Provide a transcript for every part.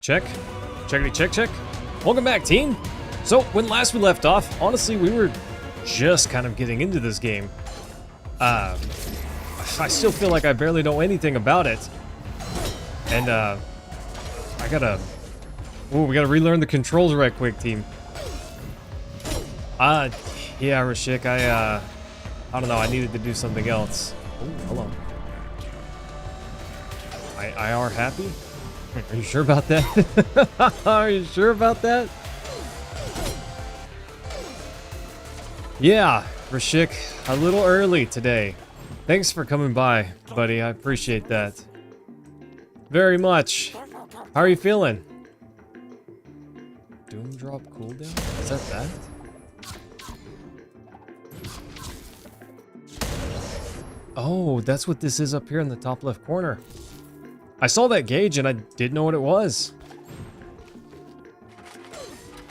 Check. Checkity check check. Welcome back, team. So, when last we left off, honestly, we were just kind of getting into this game. I still feel like I barely know anything about it. And, we gotta relearn the controls right quick, team. Yeah, Rashik, I don't know, I needed to do something else. Oh, hello. I are happy? Are you sure about that? Are you sure about that? Yeah, Rashik, a little early today. Thanks for coming by, buddy. I appreciate that. Very much. How are you feeling? Doom drop cooldown? Is that that? Oh, that's what this is up here in the top left corner. I saw that gauge and I didn't know what it was.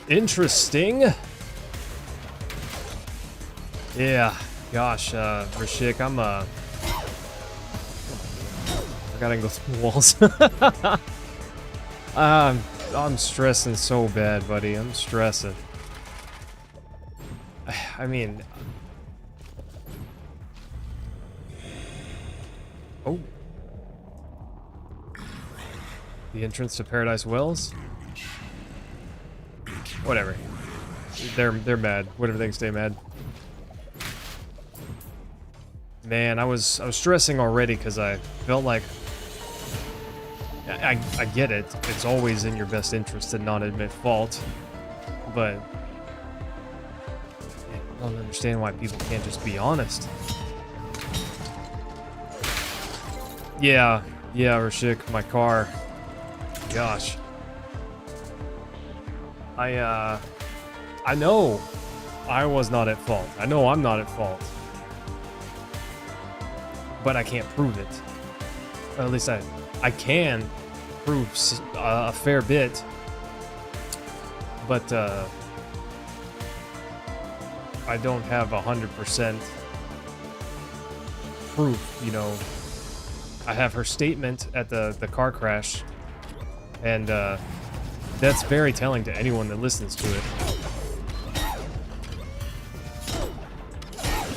Interesting. Yeah, gosh, Rashik, I gotta go through the walls. I'm stressing so bad, buddy. I'm stressing. I mean... Oh. The entrance to Paradise Wells? Whatever. They're mad. Whatever, they can stay mad. Man, I was stressing already because I felt like I get it. It's always in your best interest to not admit fault, but I don't understand why people can't just be honest. Yeah, Rashik, my car. Gosh. I know I was not at fault. I know I'm not at fault. But I can't prove it. Or at least I can prove a fair bit. But I don't have 100% proof, you know. I have her statement at the car crash. And that's very telling to anyone that listens to it.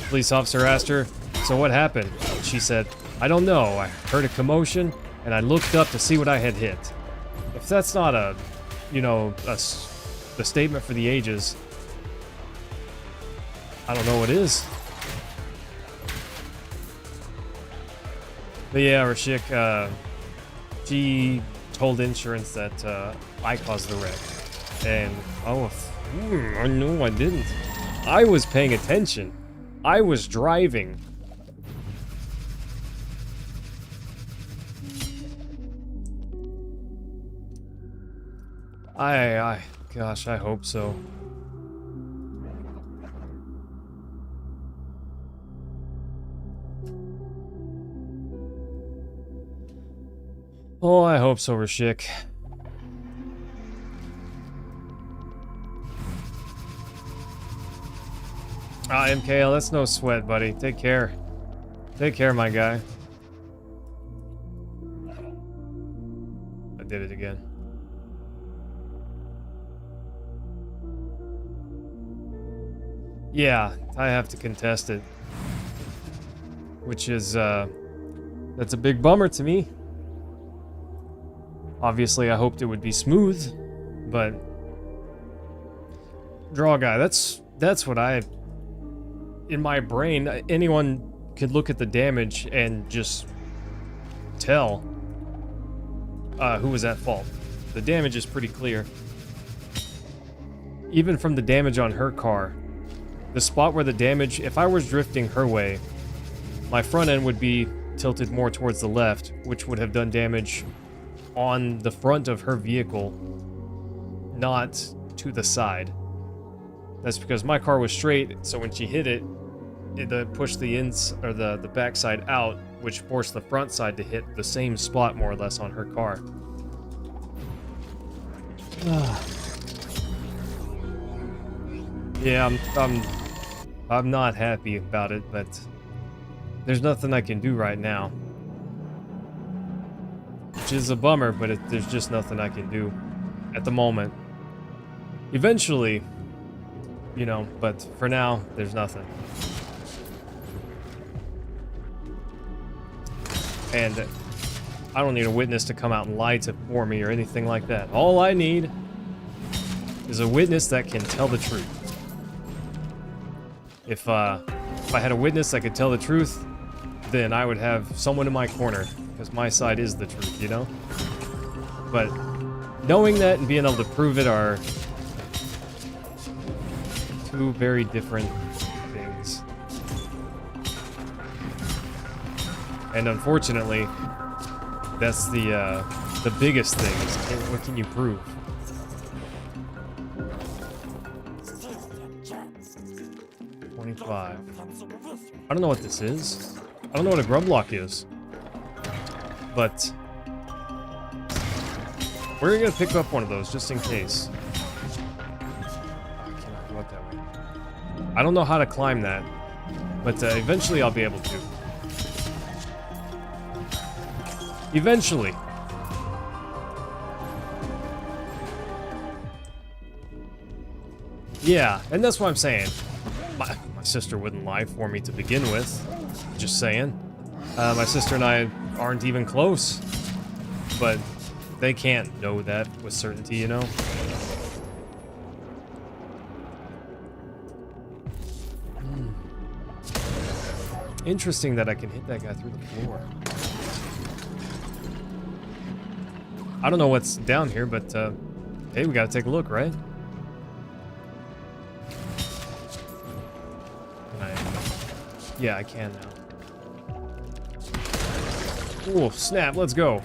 Police officer asked her, "So what happened?" She said, "I don't know. I heard a commotion, and I looked up to see what I had hit." If that's not a, you know, the statement for the ages, I don't know what is. But yeah, Rashik, she told insurance that I caused the wreck. And, no, I didn't. I was paying attention. I was driving. Gosh, I hope so. Oh, I hope so, Rashik. MKL, that's no sweat, buddy. Take care. Take care, my guy. I did it again. Yeah, I have to contest it. Which is, that's a big bummer to me. Obviously, I hoped it would be smooth, but... Draw guy, that's what I... In my brain, anyone could look at the damage and just tell who was at fault. The damage is pretty clear. Even from the damage on her car. The spot where the damage, if I was drifting her way, my front end would be tilted more towards the left, which would have done damage on the front of her vehicle, not to the side. That's because my car was straight, so when she hit it, it pushed the the backside out, which forced the front side to hit the same spot more or less on her car. Yeah, I'm not happy about it, but there's nothing I can do right now. Which is a bummer, but there's just nothing I can do. at the moment. Eventually, you know, but for now, there's nothing. And I don't need a witness to come out and lie for me or anything like that. All I need is a witness that can tell the truth. If I had a witness that could tell the truth, then I would have someone in my corner, because my side is the truth, you know? But knowing that and being able to prove it are two very different things. And unfortunately, that's the biggest thing is what can you prove? $25. I don't know what this is. I don't know what a grub block is. But we're gonna pick up one of those just in case. I cannot go up that way. I don't know how to climb that, but eventually I'll be able to. Eventually. Yeah, and that's what I'm saying. My sister wouldn't lie for me to begin with. Just saying. My sister and I aren't even close. But they can't know that with certainty, you know? Interesting that I can hit that guy through the floor. I don't know what's down here, but hey, we gotta take a look, right? Yeah, I can now. Oh, snap, let's go.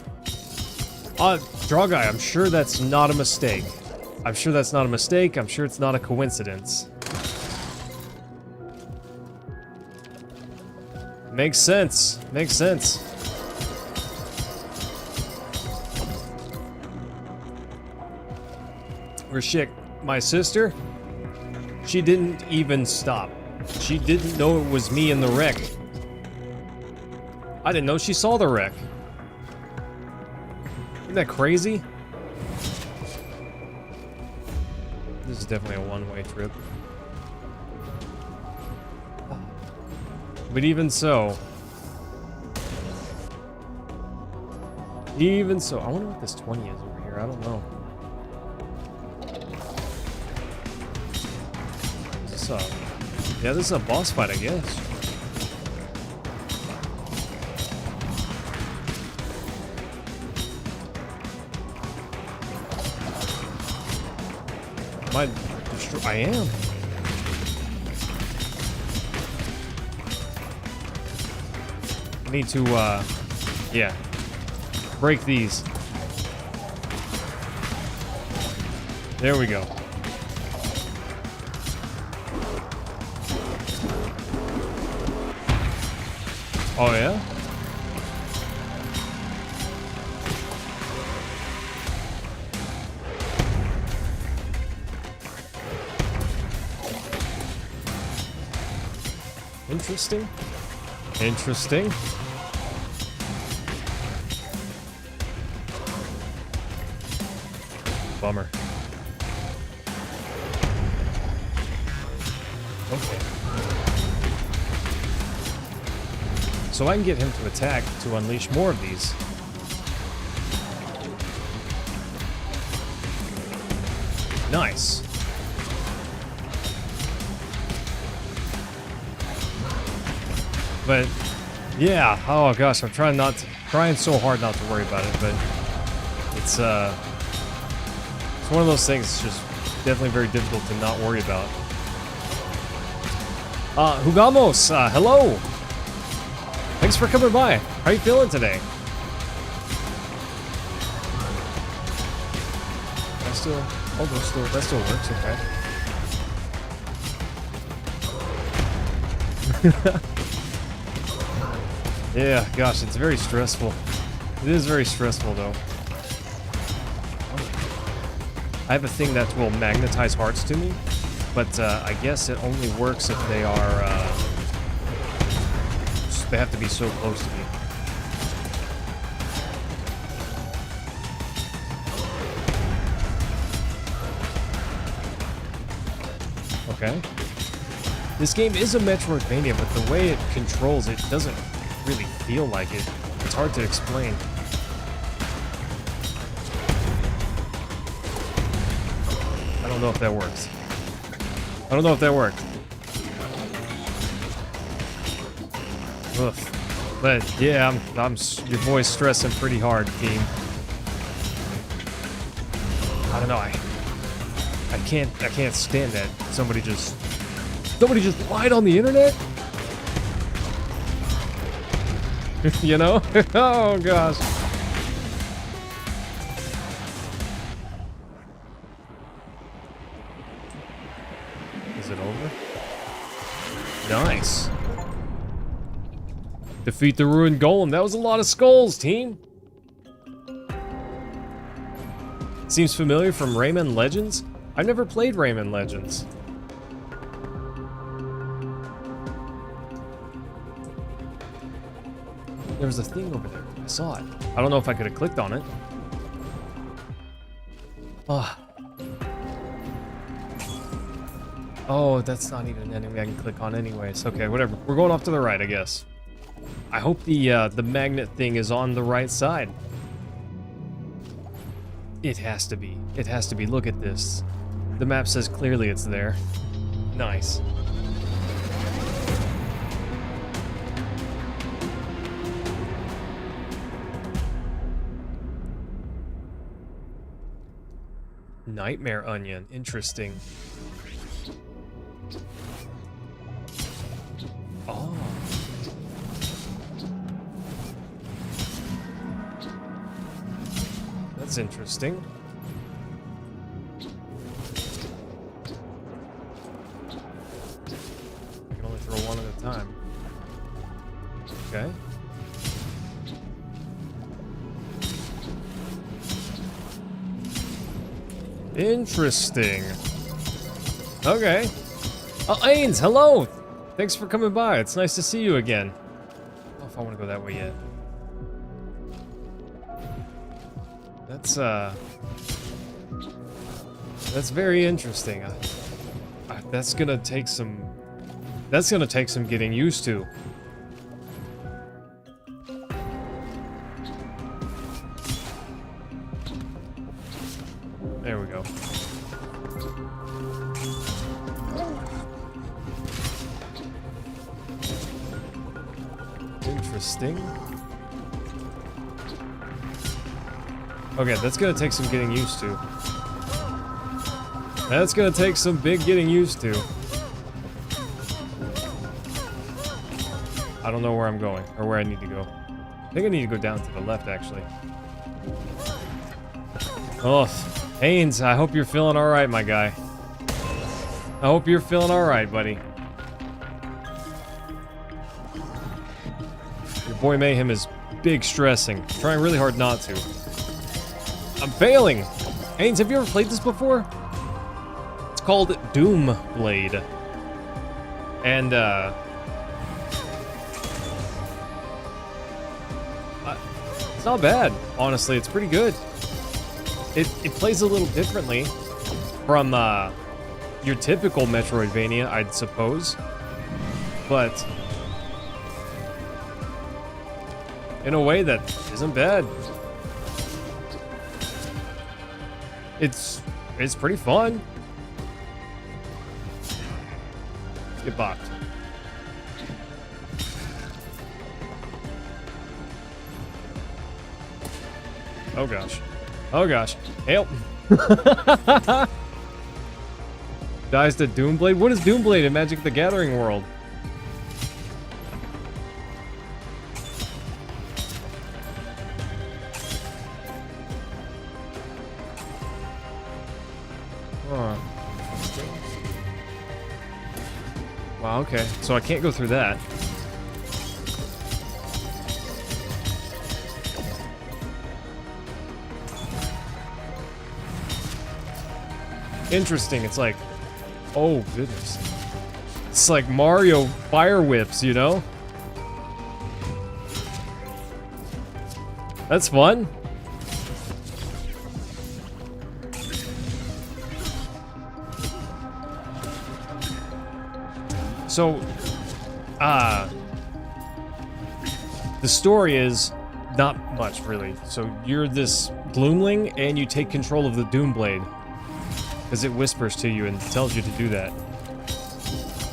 Draw guy, I'm sure that's not a mistake. I'm sure that's not a mistake. I'm sure it's not a coincidence. Makes sense. Makes sense. Where's shit? My sister? She didn't even stop. She didn't know it was me in the wreck. I didn't know she saw the wreck. Isn't that crazy? This is definitely a one-way trip. But even so... Even so... I wonder what this 20 is over here. I don't know. Is this a... Yeah, this is a boss fight, I guess. I am. I need to, yeah. Break these. There we go. Oh, yeah? Interesting. Interesting. Bummer. Okay. So I can get him to attack to unleash more of these. Nice. But yeah, oh gosh, I'm trying so hard not to worry about it, but it's one of those things that's just definitely very difficult to not worry about. Hugamos, hello. Thanks for coming by. How are you feeling today? That still works, okay. Yeah, gosh, it's very stressful. It is very stressful, though. I have a thing that will magnetize hearts to me, but I guess it only works if they are, they have to be so close to me. Okay. This game is a Metroidvania, but the way it controls it doesn't really feel like it. It's hard to explain. I don't know if that works. I don't know if that worked. Ugh. But yeah, your boy's stressing pretty hard, team. I don't know. I can't stand that. Somebody just lied on the internet. You know? Oh gosh. Is it over? Nice. Defeat the ruined golem. That was a lot of skulls, team. Seems familiar from Rayman Legends. I've never played Rayman Legends. There was a thing over there. I saw it. I don't know if I could have clicked on it. Oh, that's not even an enemy I can click on anyways. Okay, whatever. We're going off to the right, I guess. I hope the magnet thing is on the right side. It has to be. It has to be. Look at this. The map says clearly it's there. Nice. Nightmare onion. Interesting. Oh. That's interesting. I can only throw one at a time. Okay. Interesting. Okay. Oh, Ains, hello! Thanks for coming by. It's nice to see you again. I don't know if I want to go that way yet. That's very interesting. That's gonna take some getting used to. There we go. Interesting. Okay, that's gonna take some getting used to. That's gonna take some big getting used to. I don't know where I'm going, or where I need to go. I think I need to go down to the left, actually. Oh, Haynes, I hope you're feeling alright, my guy. I hope you're feeling alright, buddy. Your boy Mayhem is big stressing. Trying really hard not to. I'm failing! Haynes, have you ever played this before? It's called DoomBlade. And, it's not bad, honestly. It's pretty good. It plays a little differently from, your typical Metroidvania, I'd suppose. But in a way that isn't bad. It's pretty fun. Get bopped. Oh gosh. Oh gosh. Help. Dies to DoomBlade? What is DoomBlade in Magic the Gathering world? Huh. Wow, okay. So I can't go through that. Interesting. It's like, oh goodness. It's like Mario fire whips, you know? That's fun. So, the story is not much, really. So you're this gloomling, and you take control of the DoomBlade, because it whispers to you and tells you to do that.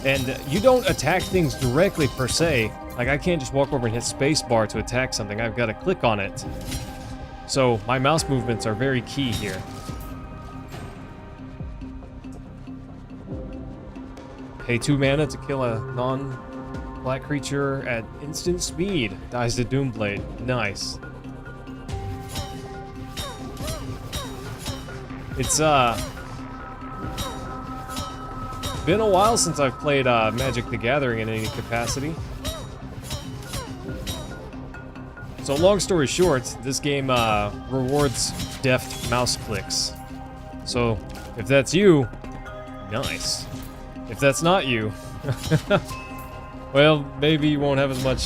And you don't attack things directly, per se. Like, I can't just walk over and hit spacebar to attack something. I've got to click on it. So my mouse movements are very key here. Pay 2 mana to kill a non-black creature at instant speed. Dies to DoomBlade. Nice. It's been a while since I've played Magic the Gathering in any capacity. So long story short, this game rewards deft mouse clicks. So if that's you, nice. If that's not you, well, maybe you won't have as much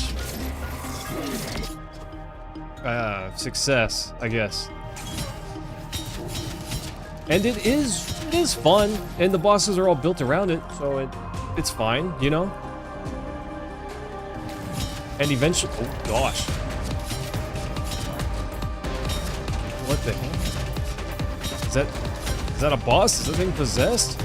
success, I guess. And it is fun, and the bosses are all built around it, so it's fine, you know? And eventually, oh gosh. What the heck? Is that a boss? Is that thing possessed?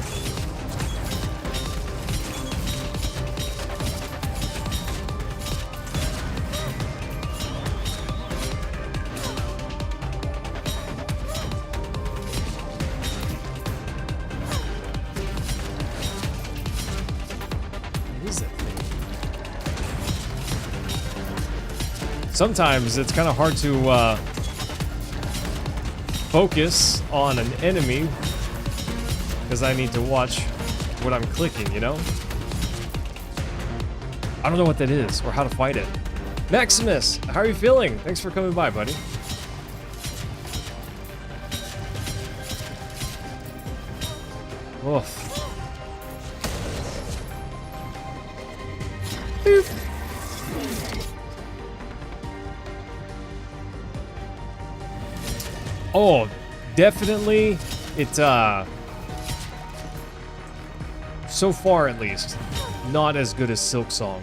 Sometimes it's kind of hard to focus on an enemy because I need to watch what I'm clicking, you know? I don't know what that is or how to fight it. Maximus, how are you feeling? Thanks for coming by, buddy. Oof. Boop. Oh, definitely, it's, so far at least, not as good as Silksong.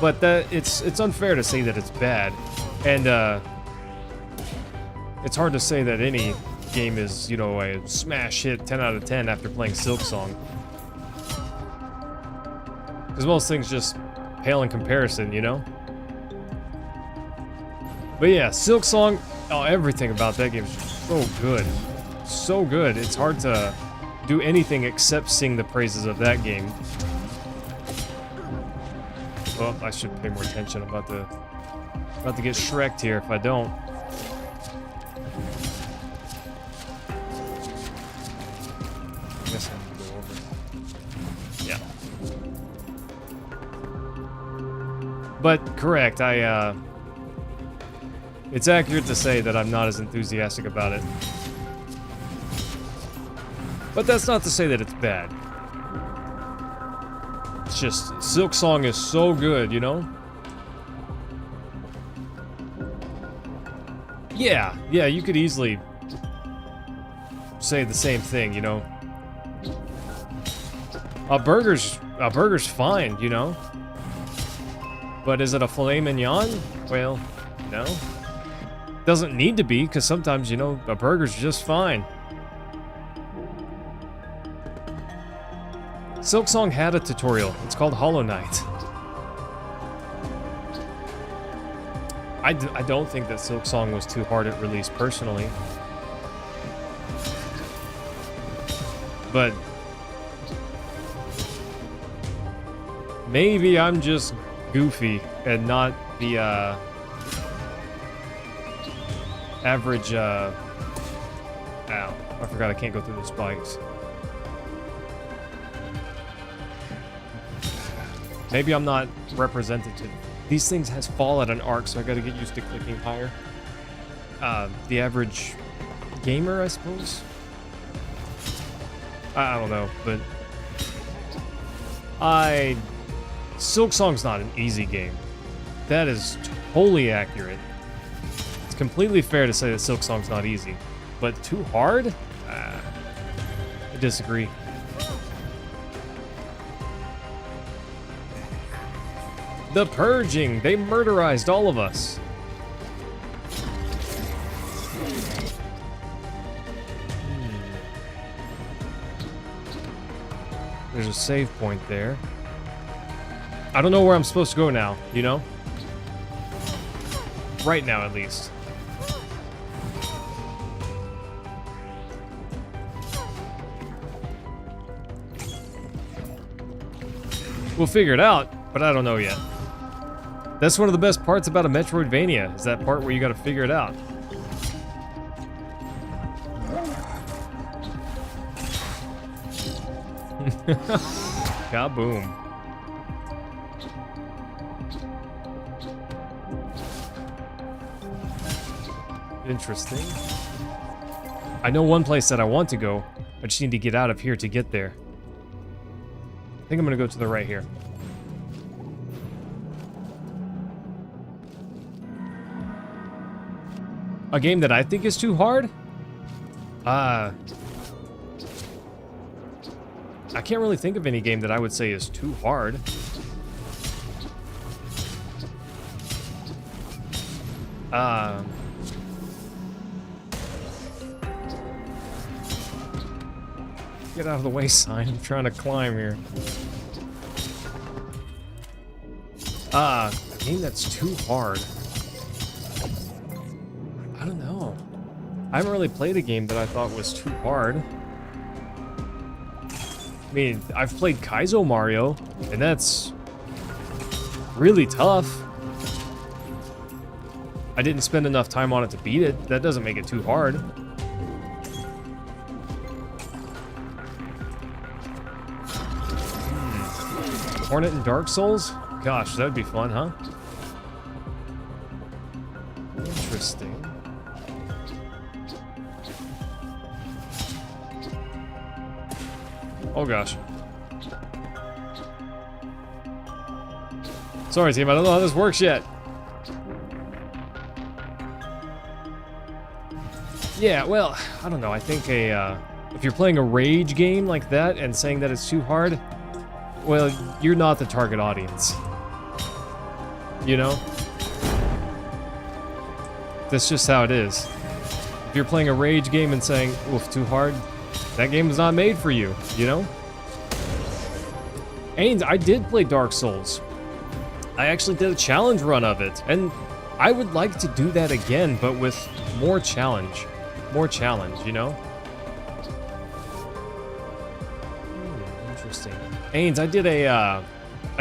But it's unfair to say that it's bad, and, it's hard to say that any game is, you know, a smash hit 10 out of 10 after playing Silksong. Because most things just pale in comparison, you know? But yeah, Silksong, oh, everything about that game is just so good. So good. It's hard to do anything except sing the praises of that game. Well, I should pay more attention. I'm about to get Shrek'd here if I don't. I guess I have to go over. Yeah. But correct, it's accurate to say that I'm not as enthusiastic about it. But that's not to say that it's bad. It's just, Silksong is so good, you know? Yeah, you could easily say the same thing, you know? A burger's fine, you know? But is it a filet mignon? Well, no. Doesn't need to be, because sometimes, you know, a burger's just fine. Silksong had a tutorial. It's called Hollow Knight. I don't think that Silksong was too hard at release, personally. But maybe I'm just goofy and not the, average, ow, I forgot I can't go through the spikes. Maybe I'm not representative. These things has fall at an arc, so I gotta get used to clicking higher. The average gamer, I suppose? I don't know, but Silksong's not an easy game. That is totally accurate. Completely fair to say that Silksong's not easy, but too hard? I disagree. The purging. They murderized all of us. There's a save point there. I don't know where I'm supposed to go now, you know? Right now, at least. We'll figure it out, but I don't know yet. That's one of the best parts about a Metroidvania, is that part where you gotta figure it out. Kaboom. Interesting. I know one place that I want to go. I just need to get out of here to get there. I think I'm gonna go to the right here. A game that I think is too hard? I can't really think of any game that I would say is too hard. Get out of the way, sign. I'm trying to climb here. A game that's too hard. I don't know. I haven't really played a game that I thought was too hard. I mean, I've played Kaizo Mario, and that's really tough. I didn't spend enough time on it to beat it. That doesn't make it too hard. Hornet and Dark Souls? Gosh, that would be fun, huh? Interesting. Oh gosh. Sorry, team, I don't know how this works yet. Yeah, well, I don't know. I think if you're playing a rage game like that and saying that it's too hard, well, you're not the target audience. You know? That's just how it is. If you're playing a rage game and saying, oof, too hard, that game was not made for you, you know? And I did play Dark Souls. I actually did a challenge run of it, and I would like to do that again, but with more challenge. More challenge, you know? Interesting. Ains, I did a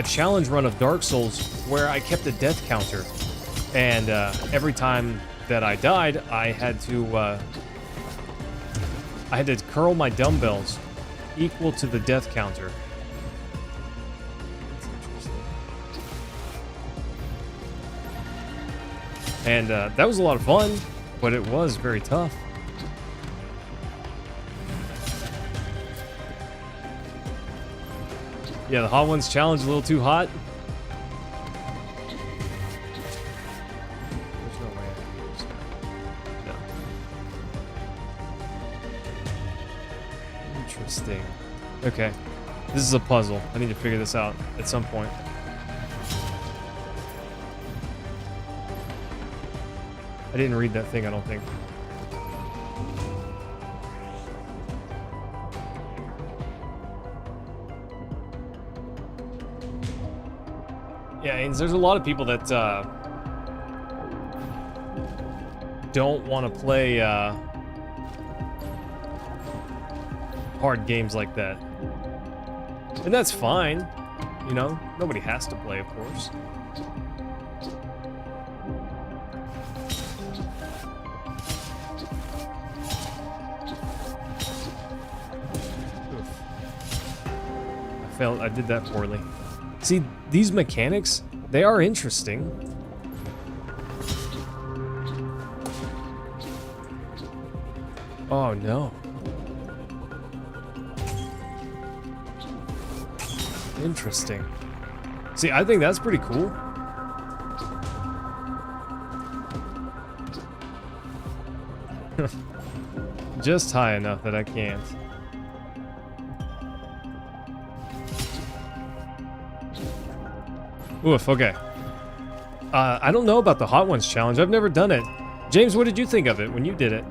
challenge run of Dark Souls where I kept a death counter, and every time that I died, I had to curl my dumbbells equal to the death counter. That's interesting. And that was a lot of fun, but it was very tough. Yeah, the Hot Ones challenge a little too hot. There's no way. No. Interesting. Okay. This is a puzzle. I need to figure this out at some point. I didn't read that thing, I don't think. Yeah, and there's a lot of people that don't want to play hard games like that. And that's fine, you know? Nobody has to play, of course. I did that poorly. See, these mechanics, they are interesting. Oh no. Interesting. See, I think that's pretty cool. Just high enough that I can't. Oof, okay. I don't know about the Hot Ones challenge. I've never done it. James, what did you think of it when you did it?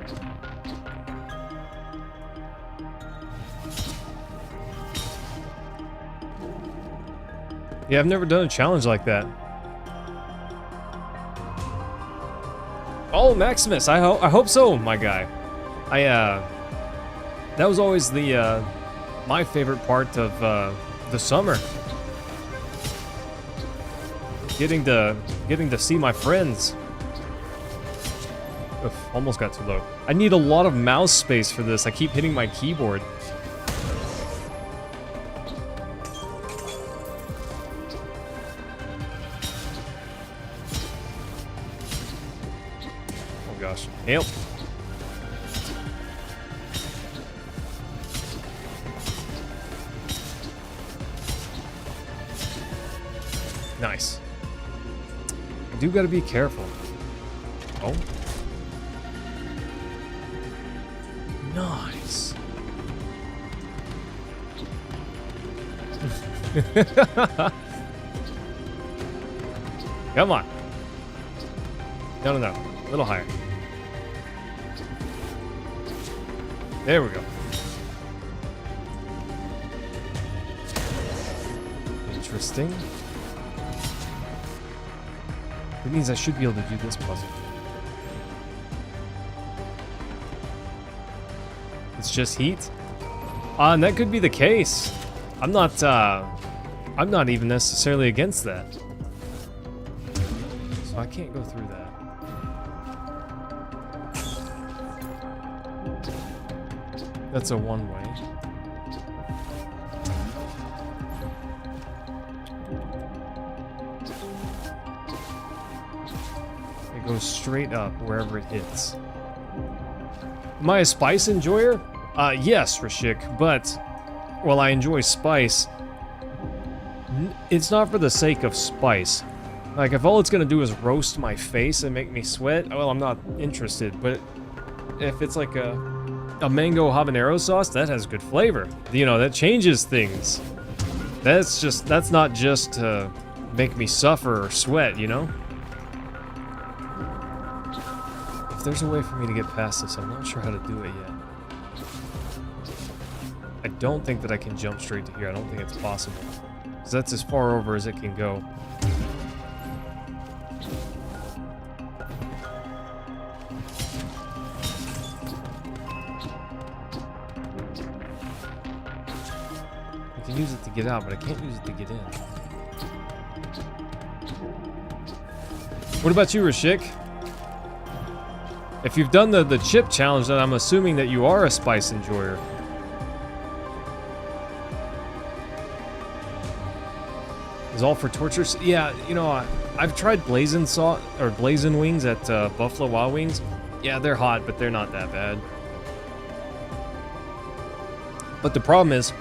Yeah, I've never done a challenge like that. Oh, Maximus, I hope so, my guy. That was always the my favorite part of the summer. Getting to see my friends. Oof, almost got too low. I need a lot of mouse space for this. I keep hitting my keyboard. Oh gosh. Help. Nice. I do gotta be careful. Oh. Nice. Come on. No. A little higher. There we go. Interesting. It means I should be able to do this puzzle. It's just heat? And that could be the case. I'm not even necessarily against that. So I can't go through that. That's a one-way. It goes straight up wherever it hits. Am I a spice enjoyer? Yes, Rashik, but while I enjoy spice, it's not for the sake of spice. Like, if all it's gonna do is roast my face and make me sweat, well, I'm not interested. But if it's like a mango habanero sauce, that has good flavor. You know, that changes things. That's not just to make me suffer or sweat, you know? If there's a way for me to get past this, I'm not sure how to do it yet. I don't think that I can jump straight to here. I don't think it's possible. Because that's as far over as it can go. I can use it to get out, but I can't use it to get in. What about you, Rashik? If you've done the chip challenge, then I'm assuming that you are a spice enjoyer. Is all for torture? Yeah, you know, I've tried blazing wings at Buffalo Wild Wings. Yeah, they're hot, but they're not that bad. But the problem is,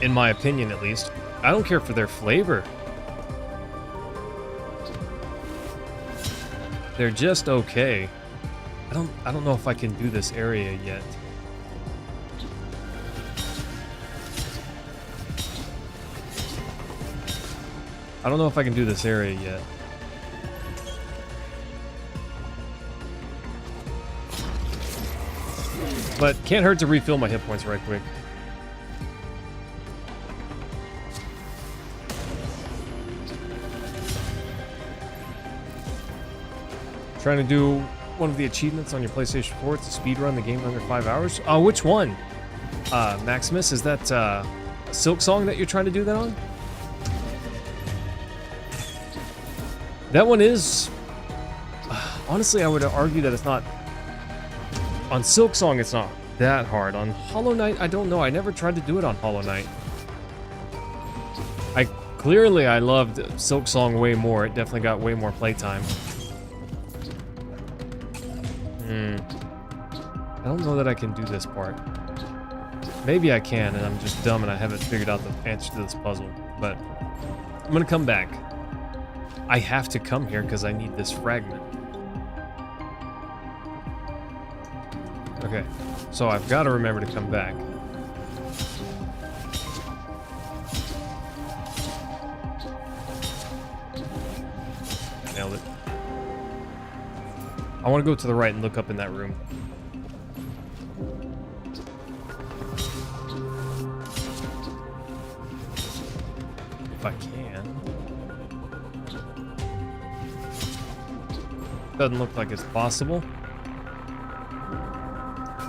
in my opinion at least, I don't care for their flavor. They're just okay. I don't know if I can do this area yet. I don't know if I can do this area yet. But can't hurt to refill my hit points right quick. Trying to do one of the achievements on your PlayStation 4 to speedrun the game in under 5 hours. Oh, which one? Maximus, is that a Silk Song that you're trying to do that on? That one is... honestly, I would argue that it's not... On Silk Song, it's not that hard. On Hollow Knight, I don't know. I never tried to do it on Hollow Knight. Clearly, I loved Silk Song way more. It definitely got way more playtime. I don't know that I can do this part. Maybe I can, and I'm just dumb and I haven't figured out the answer to this puzzle. But I'm gonna come back. I have to come here because I need this fragment. Okay, so I've got to remember to come back. I want to go to the right and look up in that room. If I can. Doesn't look like it's possible.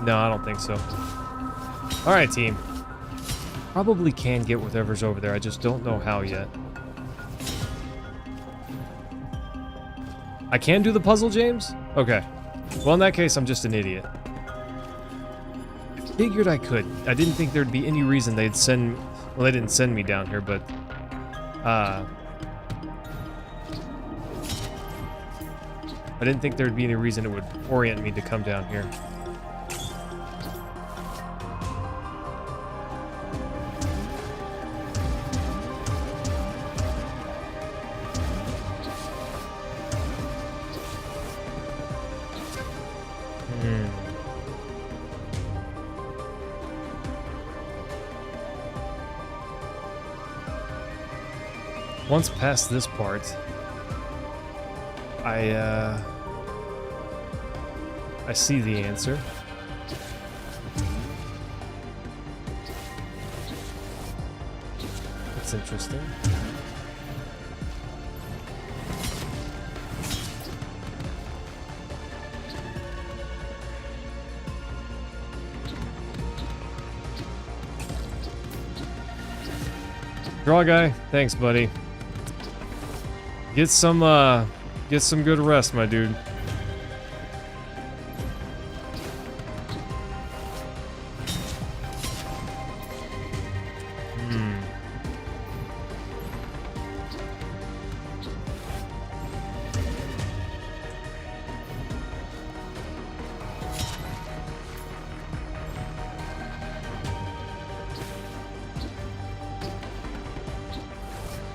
No, I don't think so. Alright, team. Probably can get whatever's over there. I just don't know how yet. I can do the puzzle, James? Okay. Well, in that case, I'm just an idiot. I figured I could. I didn't think there'd be any reason they'd send... Well, they didn't send me down here, but... I didn't think there'd be any reason it would orient me to come down here. Once past this part, I see the answer. That's interesting. Draw guy, thanks, buddy. Get some good rest, my dude.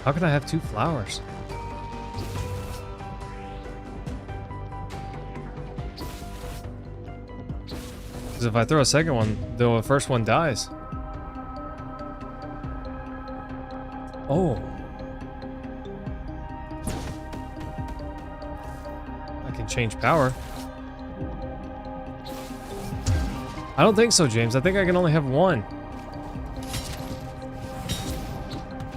How can I have 2 flowers? Because if I throw a second one, the first one dies. Oh. I can change power. I don't think so, James. I think I can only have 1.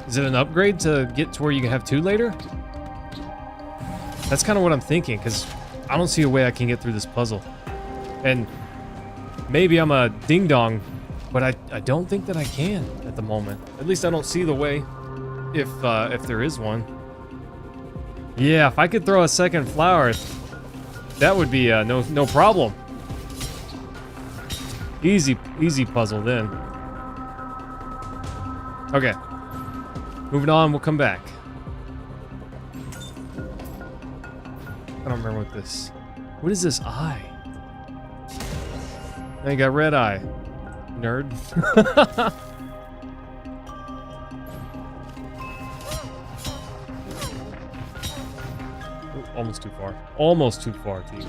Is it an upgrade to get to where you can have 2 later? That's kind of what I'm thinking, because I don't see a way I can get through this puzzle. And maybe I'm a ding-dong, but I don't think that I can at the moment. At least I don't see the way, if there is one. Yeah, if I could throw a second flower, that would be no problem. Easy puzzle then. Okay. Moving on, we'll come back. I don't remember what this... What is this eye? Now you got red eye. Nerd. Ooh, almost too far. Almost too far, team.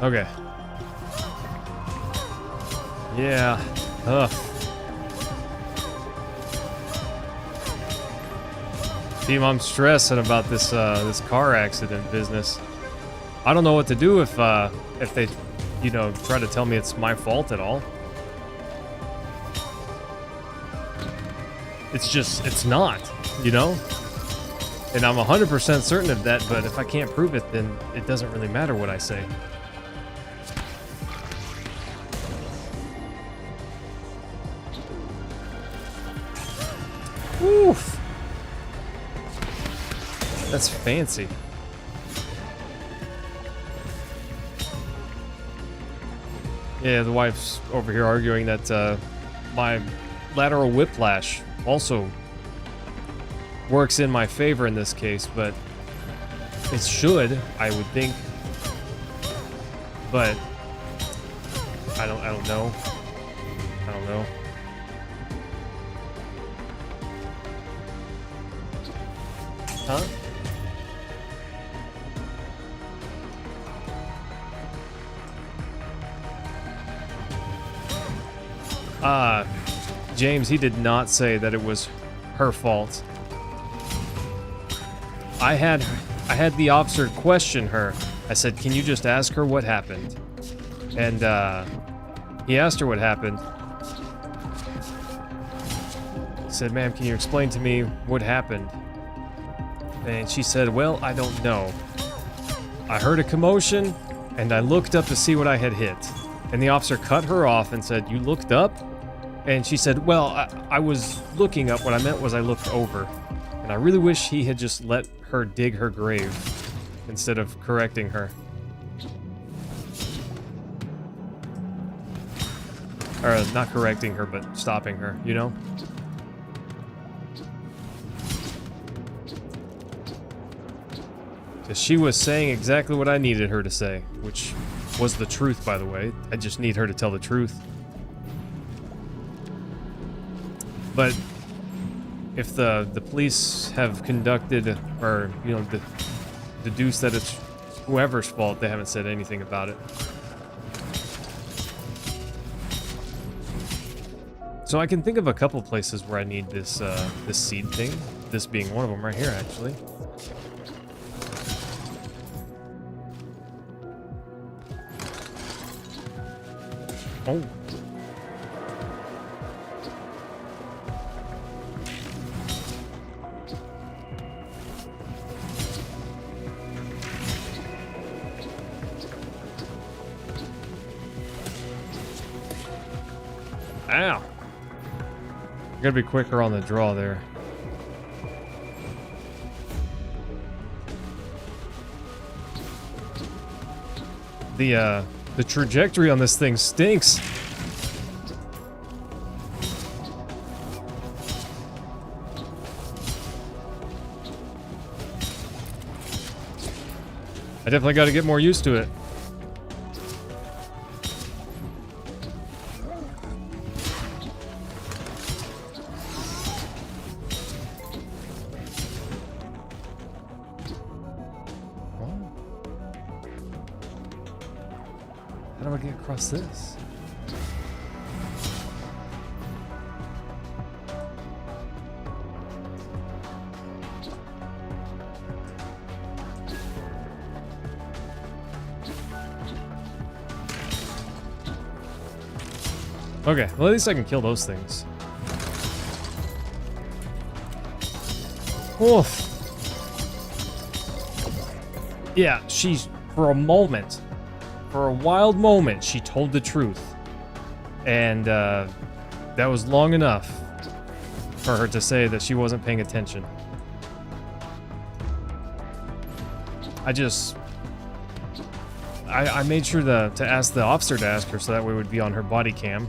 Okay. Yeah. Ugh. Team, I'm stressing about this this car accident business. I don't know what to do if they, you know, try to tell me it's my fault at all. It's not, you know? And I'm 100% certain of that, but if I can't prove it, then it doesn't really matter what I say. Oof. That's fancy. Yeah, the wife's over here arguing that my lateral whiplash also works in my favor in this case, but it should, I would think. But I don't know. I don't know. Huh? James, he did not say that it was her fault. I had the officer question her. I said, can you just ask her what happened? And he asked her what happened. He said, ma'am, can you explain to me what happened? And she said, well, I don't know. I heard a commotion, and I looked up to see what I had hit. And the officer cut her off and said, you looked up? And she said, well, I was looking up. What I meant was I looked over. And I really wish he had just let her dig her grave instead of correcting her. Or not correcting her, but stopping her, you know? Because she was saying exactly what I needed her to say, which was the truth, by the way. I just need her to tell the truth. But if the police have conducted, or, you know, deduced that it's whoever's fault, they haven't said anything about it. So I can think of a couple places where I need this this seed thing. This being one of them right here, actually. Oh. Ow. Gotta be quicker on the draw there. The trajectory on this thing stinks. I definitely got to get more used to it. How do I get across this? Okay, well at least I can kill those things. Oof. Yeah, she's, for a moment, for a wild moment, she told the truth. And that was long enough for her to say that she wasn't paying attention. I made sure to ask the officer to ask her so that way it would be on her body cam.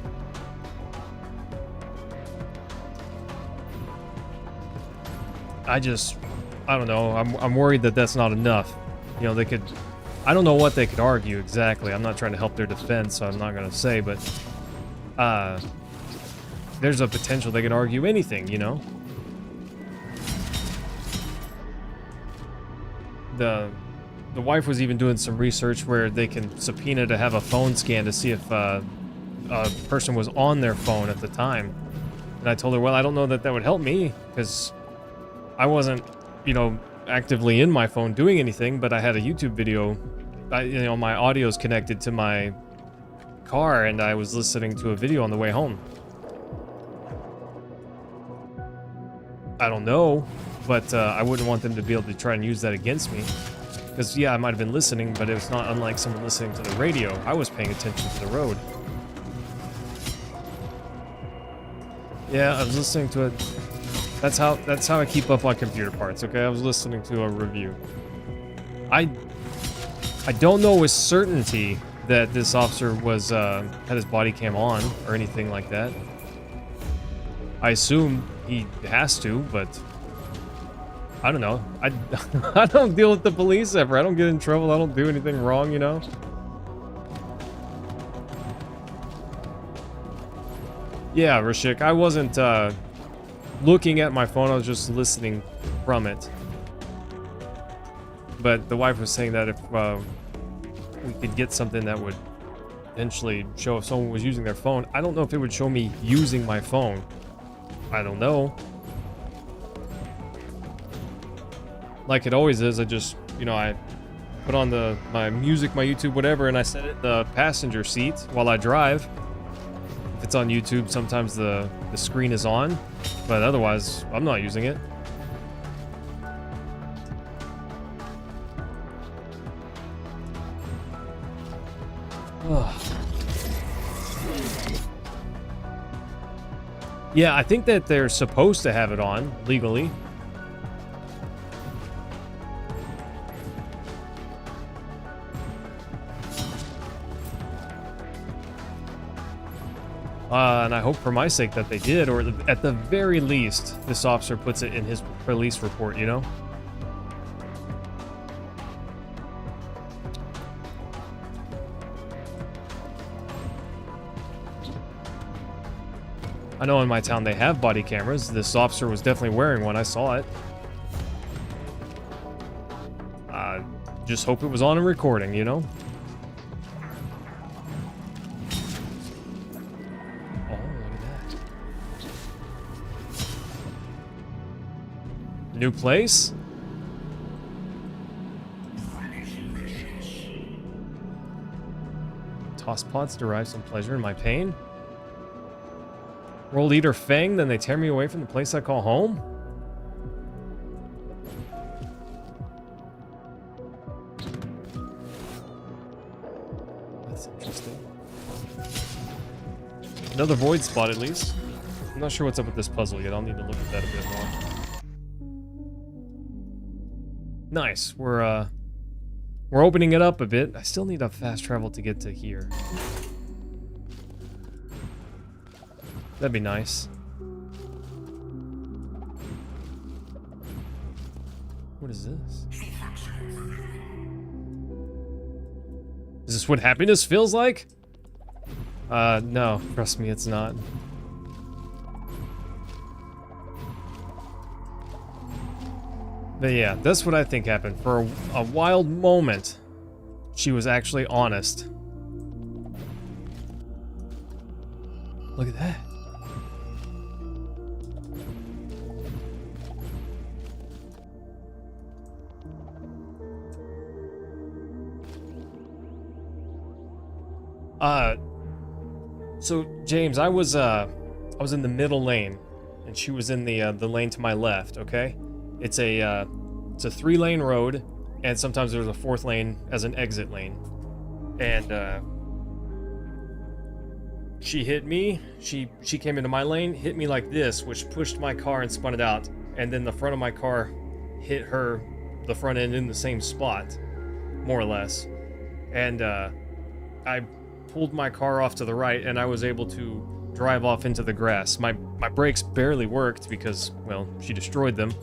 I don't know. I'm worried that that's not enough. You know, they could... I don't know what they could argue exactly. I'm not trying to help their defense, so I'm not going to say, but... there's a potential they could argue anything, you know? The wife was even doing some research where they can subpoena to have a phone scan to see if a person was on their phone at the time. And I told her, well, I don't know that would help me, because I wasn't, you know, actively in my phone doing anything, but I had a YouTube video. You know, my audio's connected to my car, and I was listening to a video on the way home. I don't know, but I wouldn't want them to be able to try and use that against me. Because, yeah, I might have been listening, but it was not unlike someone listening to the radio. I was paying attention to the road. Yeah, I was listening to it. That's how I keep up on computer parts, okay? I was listening to a review. I don't know with certainty that this officer was had his body cam on or anything like that. I assume he has to, but I don't know. I don't deal with the police ever. I don't get in trouble. I don't do anything wrong, you know? Yeah, Rashik, I wasn't looking at my phone. I was just listening from it. But the wife was saying that if we could get something that would potentially show if someone was using their phone. I don't know if it would show me using my phone. I don't know. like it always is, I just, you know, I put on my music, my YouTube, whatever, and I set it in the passenger seat while I drive. If it's on YouTube, sometimes the screen is on, but otherwise, I'm not using it. Yeah, I think that they're supposed to have it on legally. And I hope for my sake that they did, or at the very least, this officer puts it in his police report, you know? I know in my town they have body cameras. This officer was definitely wearing one. I saw it. Just hope it was on a recording, you know? Oh, look at that. New place? Toss pots derive some pleasure in my pain. World Eater Fang, then they tear me away from the place I call home? That's interesting. Another void spot, at least. I'm not sure what's up with this puzzle yet. I'll need to look at that a bit more. Nice. We're opening it up a bit. I still need a fast travel to get to here. That'd be nice. What is this? Is this what happiness feels like? No, trust me, it's not. But yeah, that's what I think happened. For a wild moment, she was actually honest. Look at that. So James, I was in the middle lane, and she was in the lane to my left. Okay, it's a 3-lane road, and sometimes there's a 4th lane as an exit lane. And she hit me. She came into my lane, hit me like this, which pushed my car and spun it out. And then the front of my car hit her, the front end in the same spot, more or less. And I pulled my car off to the right, and I was able to drive off into the grass. My brakes barely worked because, well, she destroyed them.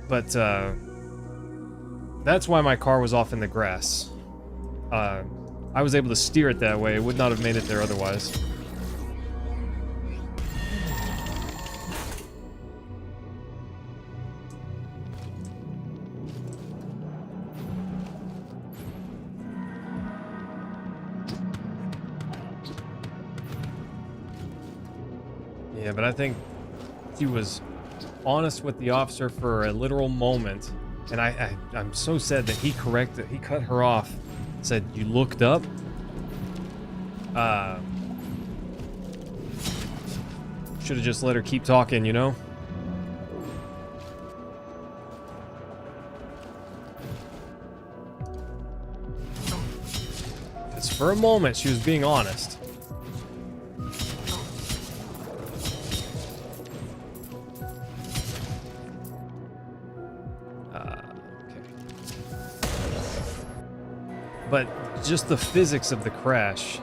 But that's why my car was off in the grass. I was able to steer it that way. It would not have made it there otherwise. Yeah, but I think she was honest with the officer for a literal moment, and I'm so sad that he cut her off, said, "You looked up?" Should have just let her keep talking, you know? Because for a moment, she was being honest. But just the physics of the crash.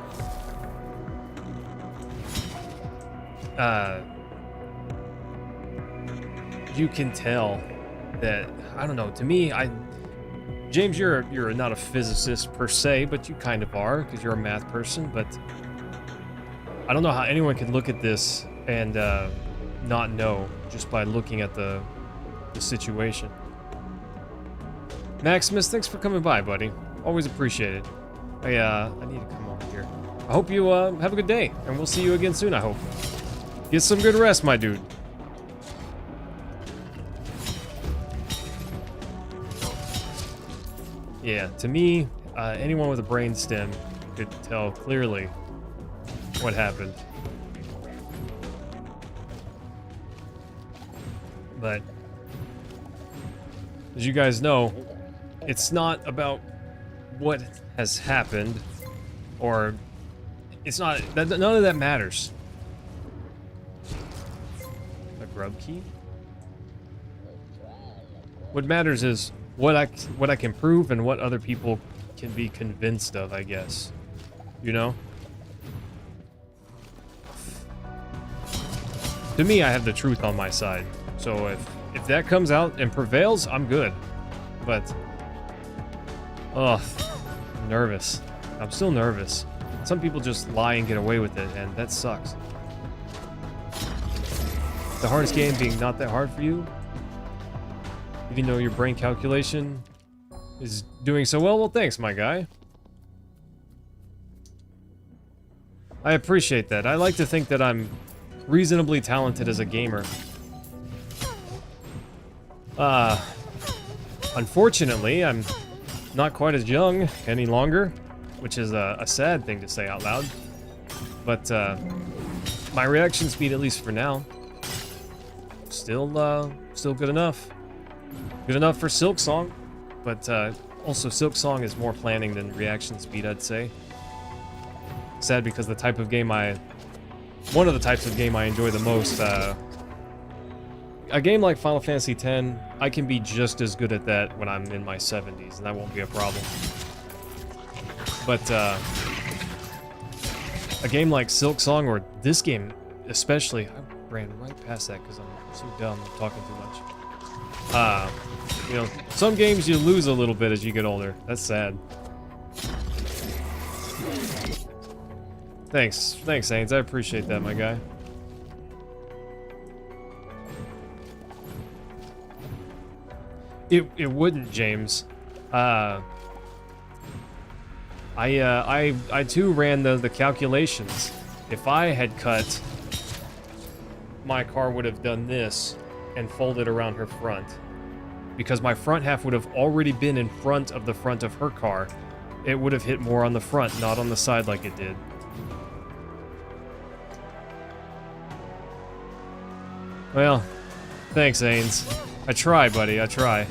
You can tell that, I don't know, to me, James, you're not a physicist per se, but you kind of are, because you're a math person, but I don't know how anyone can look at this and not know just by looking at the situation. Maximus, thanks for coming by, buddy. Always appreciate it. I need to come over here. I hope you have a good day, and we'll see you again soon, I hope. Get some good rest, my dude. Yeah, to me, anyone with a brain stem could tell clearly what happened. But as you guys know, it's not about what has happened, or it's not, none of that matters. A grub key? What matters is what I can prove and what other people can be convinced of, I guess. You know? To me, I have the truth on my side. So if that comes out and prevails, I'm good. But I'm nervous. I'm still nervous. Some people just lie and get away with it, and that sucks. The hardest game being not that hard for you, even though your brain calculation is doing so well. Well, thanks, my guy. I appreciate that. I like to think that I'm reasonably talented as a gamer. Unfortunately, I'm not quite as young any longer, which is a sad thing to say out loud. But my reaction speed, at least for now, still good enough. Good enough for Silksong, but also Silksong is more planning than reaction speed, I'd say. Sad because the type of game one of the types of game I enjoy the most, a game like Final Fantasy X, I can be just as good at that when I'm in my 70s, and that won't be a problem. But a game like Silksong, or this game especially, I ran right past that because I'm so dumb I'm talking too much. You know, some games you lose a little bit as you get older. That's sad. Thanks, Saints. I appreciate that, my guy. It wouldn't, James. I too ran the calculations. If I had cut, my car would have done this and folded around her front. Because my front half would have already been in front of the front of her car. It would have hit more on the front, not on the side like it did. Well, thanks, Ains. I try, buddy, I try.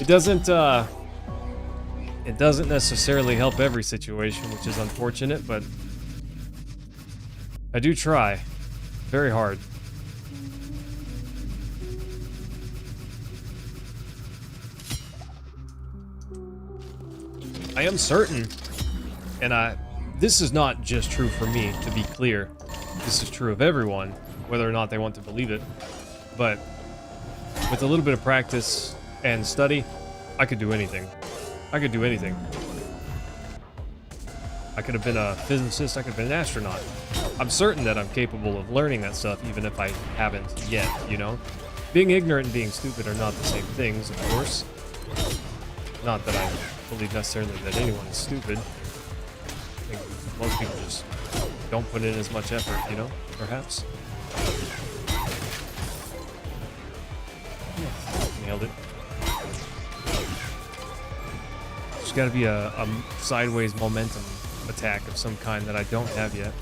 It doesn't necessarily help every situation, which is unfortunate, but I do try. Very hard. I am certain, and this is not just true for me, to be clear. This is true of everyone, whether or not they want to believe it. But with a little bit of practice and study, I could do anything. I could do anything. I could have been a physicist, I could have been an astronaut. I'm certain that I'm capable of learning that stuff, even if I haven't yet, you know? Being ignorant and being stupid are not the same things, of course. Not that I believe necessarily that anyone is stupid. I think most people just don't put in as much effort, you know? Perhaps. Nailed it. There's gotta be a sideways momentum attack of some kind that I don't have yet.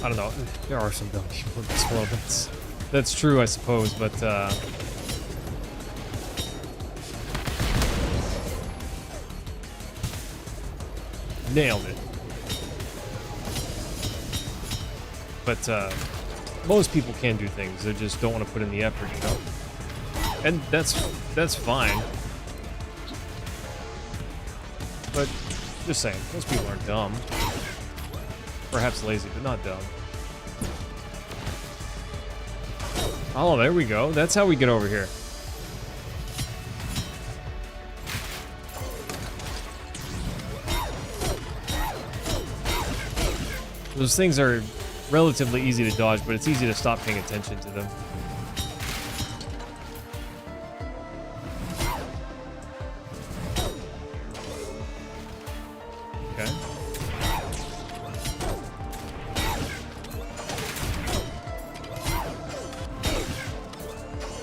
I don't know. There are some dumb people in this world. That's true, I suppose, but nailed it. But most people can do things. They just don't want to put in the effort, you know. And that's fine. But just saying, most people aren't dumb. Perhaps lazy, but not dumb. Oh, there we go. That's how we get over here. Those things are relatively easy to dodge, but it's easy to stop paying attention to them. Okay.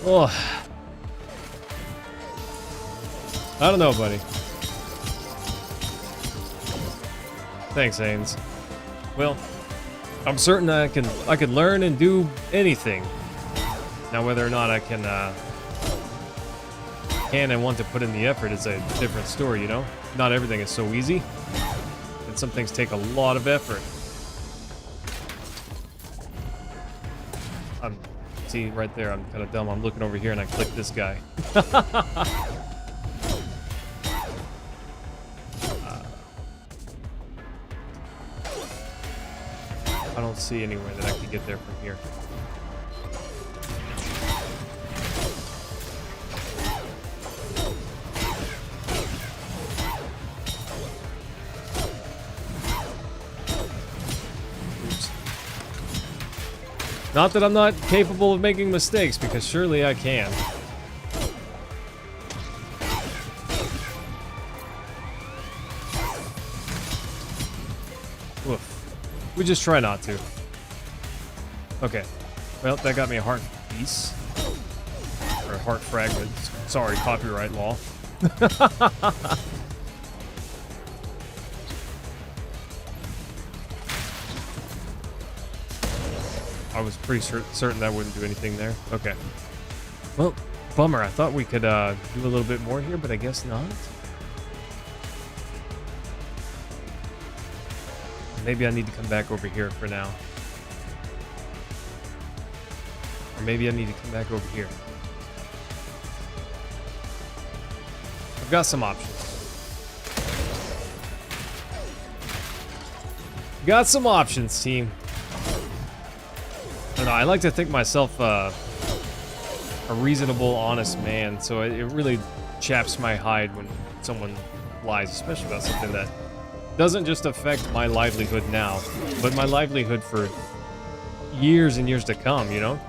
Oh. I don't know, buddy. Thanks, Haynes. Well, I'm certain I can learn and do anything. Now, whether or not I can and want to put in the effort is a different story, you know? Not everything is so easy, and some things take a lot of effort. See, right there, I'm kind of dumb. I'm looking over here and I clicked this guy. I don't see anywhere that I can get there from here. Oops. Not that I'm not capable of making mistakes, because surely I can. We just try not to. Okay. Well, that got me a heart piece. Or a heart fragment. Sorry, copyright law. I was pretty certain that wouldn't do anything there. Okay. Well, bummer. I thought we could do a little bit more here, but I guess not. Maybe I need to come back over here for now. Or maybe I need to come back over here. I've got some options. Got some options, team. I don't know, I like to think myself a reasonable, honest man, so it really chaps my hide when someone lies, especially about something that doesn't just affect my livelihood now, but my livelihood for years and years to come, you know?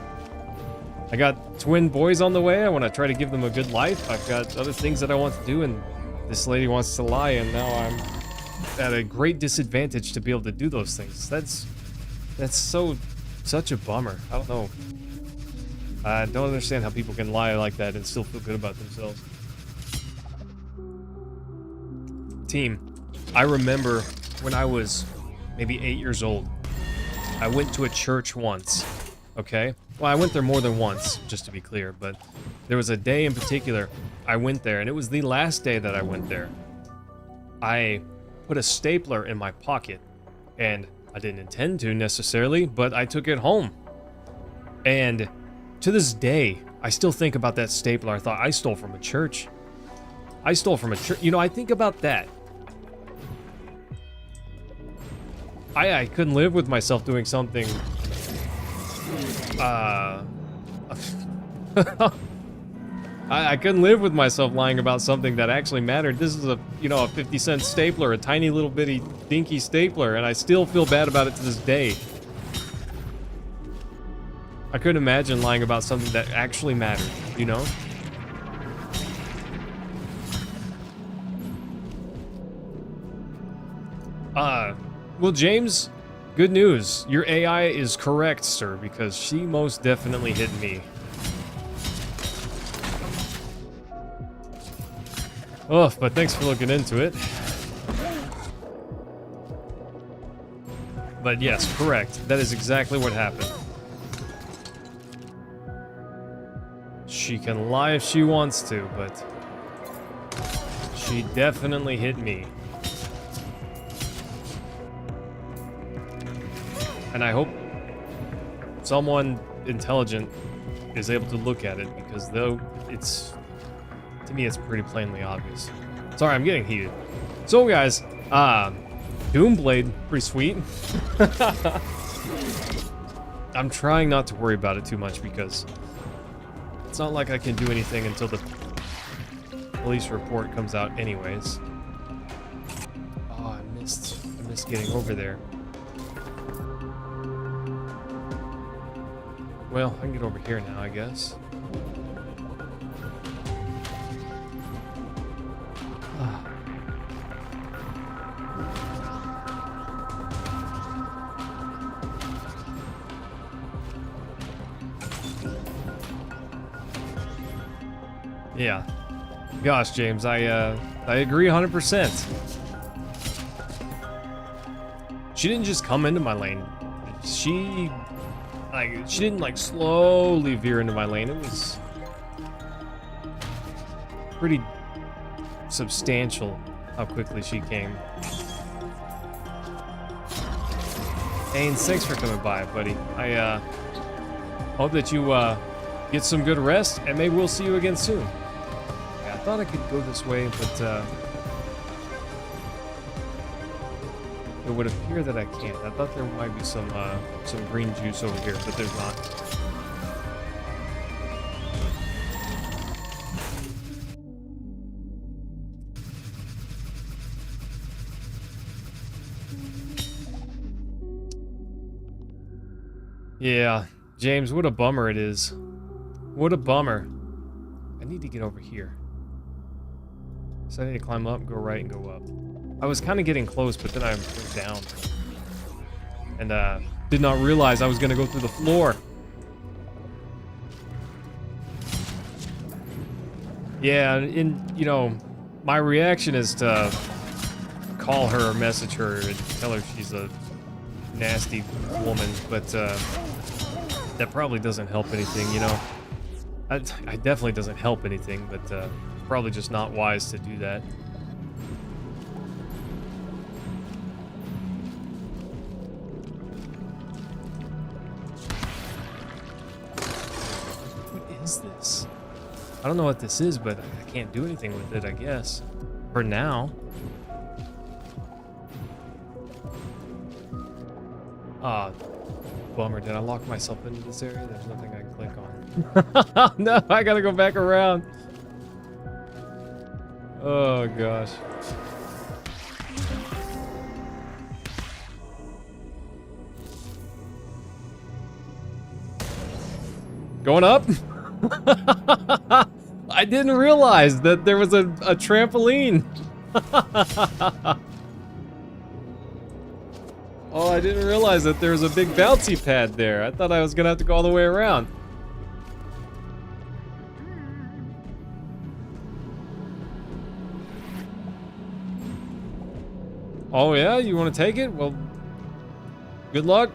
I got twin boys on the way. I want to try to give them a good life. I've got other things that I want to do, and this lady wants to lie, and now I'm at a great disadvantage to be able to do those things. That's such a bummer. I don't know. I don't understand how people can lie like that and still feel good about themselves. Team. I remember when I was maybe 8 years old, I went to a church once, okay? Well, I went there more than once, just to be clear, but there was a day in particular I went there, and it was the last day that I went there. I put a stapler in my pocket, and I didn't intend to necessarily, but I took it home. And to this day, I still think about that stapler I thought I stole from a church. I stole from a church. You know, I think about that. I couldn't live with myself doing something, I couldn't live with myself lying about something that actually mattered. This is a 50-cent stapler, a tiny little bitty dinky stapler, and I still feel bad about it to this day. I couldn't imagine lying about something that actually mattered, you know? Well, James, good news. Your AI is correct, sir, because she most definitely hit me. Oh, but thanks for looking into it. But yes, correct. That is exactly what happened. She can lie if she wants to, but she definitely hit me. And I hope someone intelligent is able to look at it, because though to me it's pretty plainly obvious. Sorry, I'm getting heated. So guys, DoomBlade, pretty sweet. I'm trying not to worry about it too much, because it's not like I can do anything until the police report comes out anyways. Oh, I missed getting over there. Well, I can get over here now, I guess. Yeah. Gosh, James, I agree 100%. She didn't just come into my lane. She didn't like slowly veer into my lane. It was pretty substantial how quickly she came. Ains, thanks for coming by, buddy. I hope that you get some good rest, and maybe we'll see you again soon. Yeah, I thought I could go this way, but it would appear that I can't. I thought there might be some green juice over here, but there's not. Yeah, James, what a bummer it is. What a bummer. I need to get over here. So I need to climb up, go right, and go up. I was kind of getting close, but then I went down. And did not realize I was going to go through the floor. Yeah, and you know, my reaction is to call her or message her and tell her she's a nasty woman, but that probably doesn't help anything, you know. I definitely doesn't help anything, but probably just not wise to do that. What is this? I don't know what this is, but I can't do anything with it, I guess. For now. Ah, bummer. Did I lock myself into this area? There's nothing I can click on. No, I gotta go back around. Oh, gosh. Going up? I didn't realize that there was a trampoline. Oh, I didn't realize that there was a big bouncy pad there. I thought I was gonna have to go all the way around. Oh yeah, you want to take it? Well, good luck.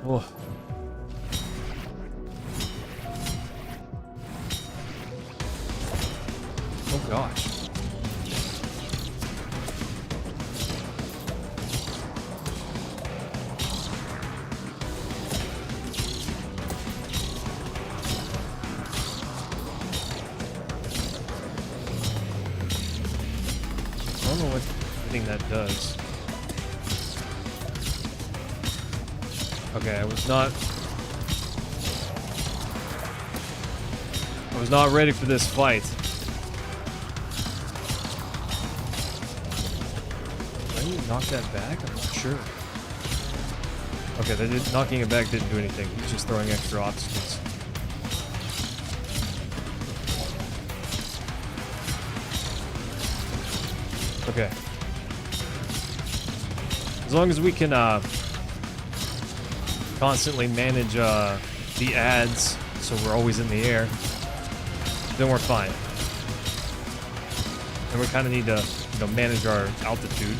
Oh. Oh gosh. I don't know what hitting that does. Okay, I was not ready for this fight. Did I knock that back? I'm not sure. Okay, knocking it back didn't do anything. He's just throwing extra obstacles. Okay. As long as we can constantly manage the ads so we're always in the air, then we're fine. And we kind of need to, you know, manage our altitude.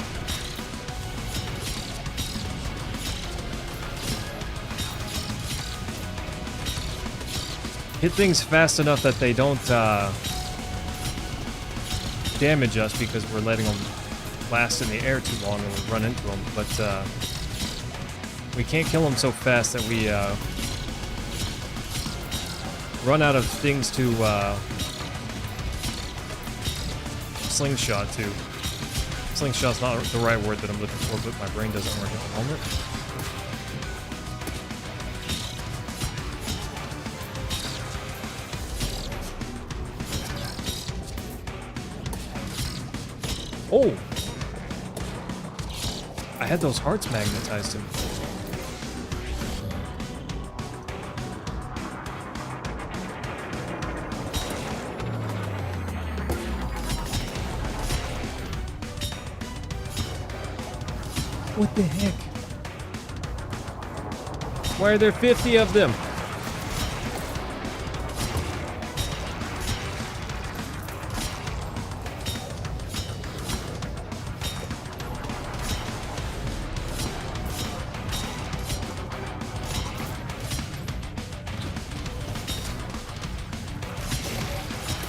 Hit things fast enough that they don't damage us because we're letting them last in the air too long and we run into them, but we can't kill them so fast that we run out of things to slingshot to. Slingshot's not the right word that I'm looking for, but my brain doesn't work at the moment. Oh! I had those hearts magnetized to me. What the heck? Why are there 50 of them?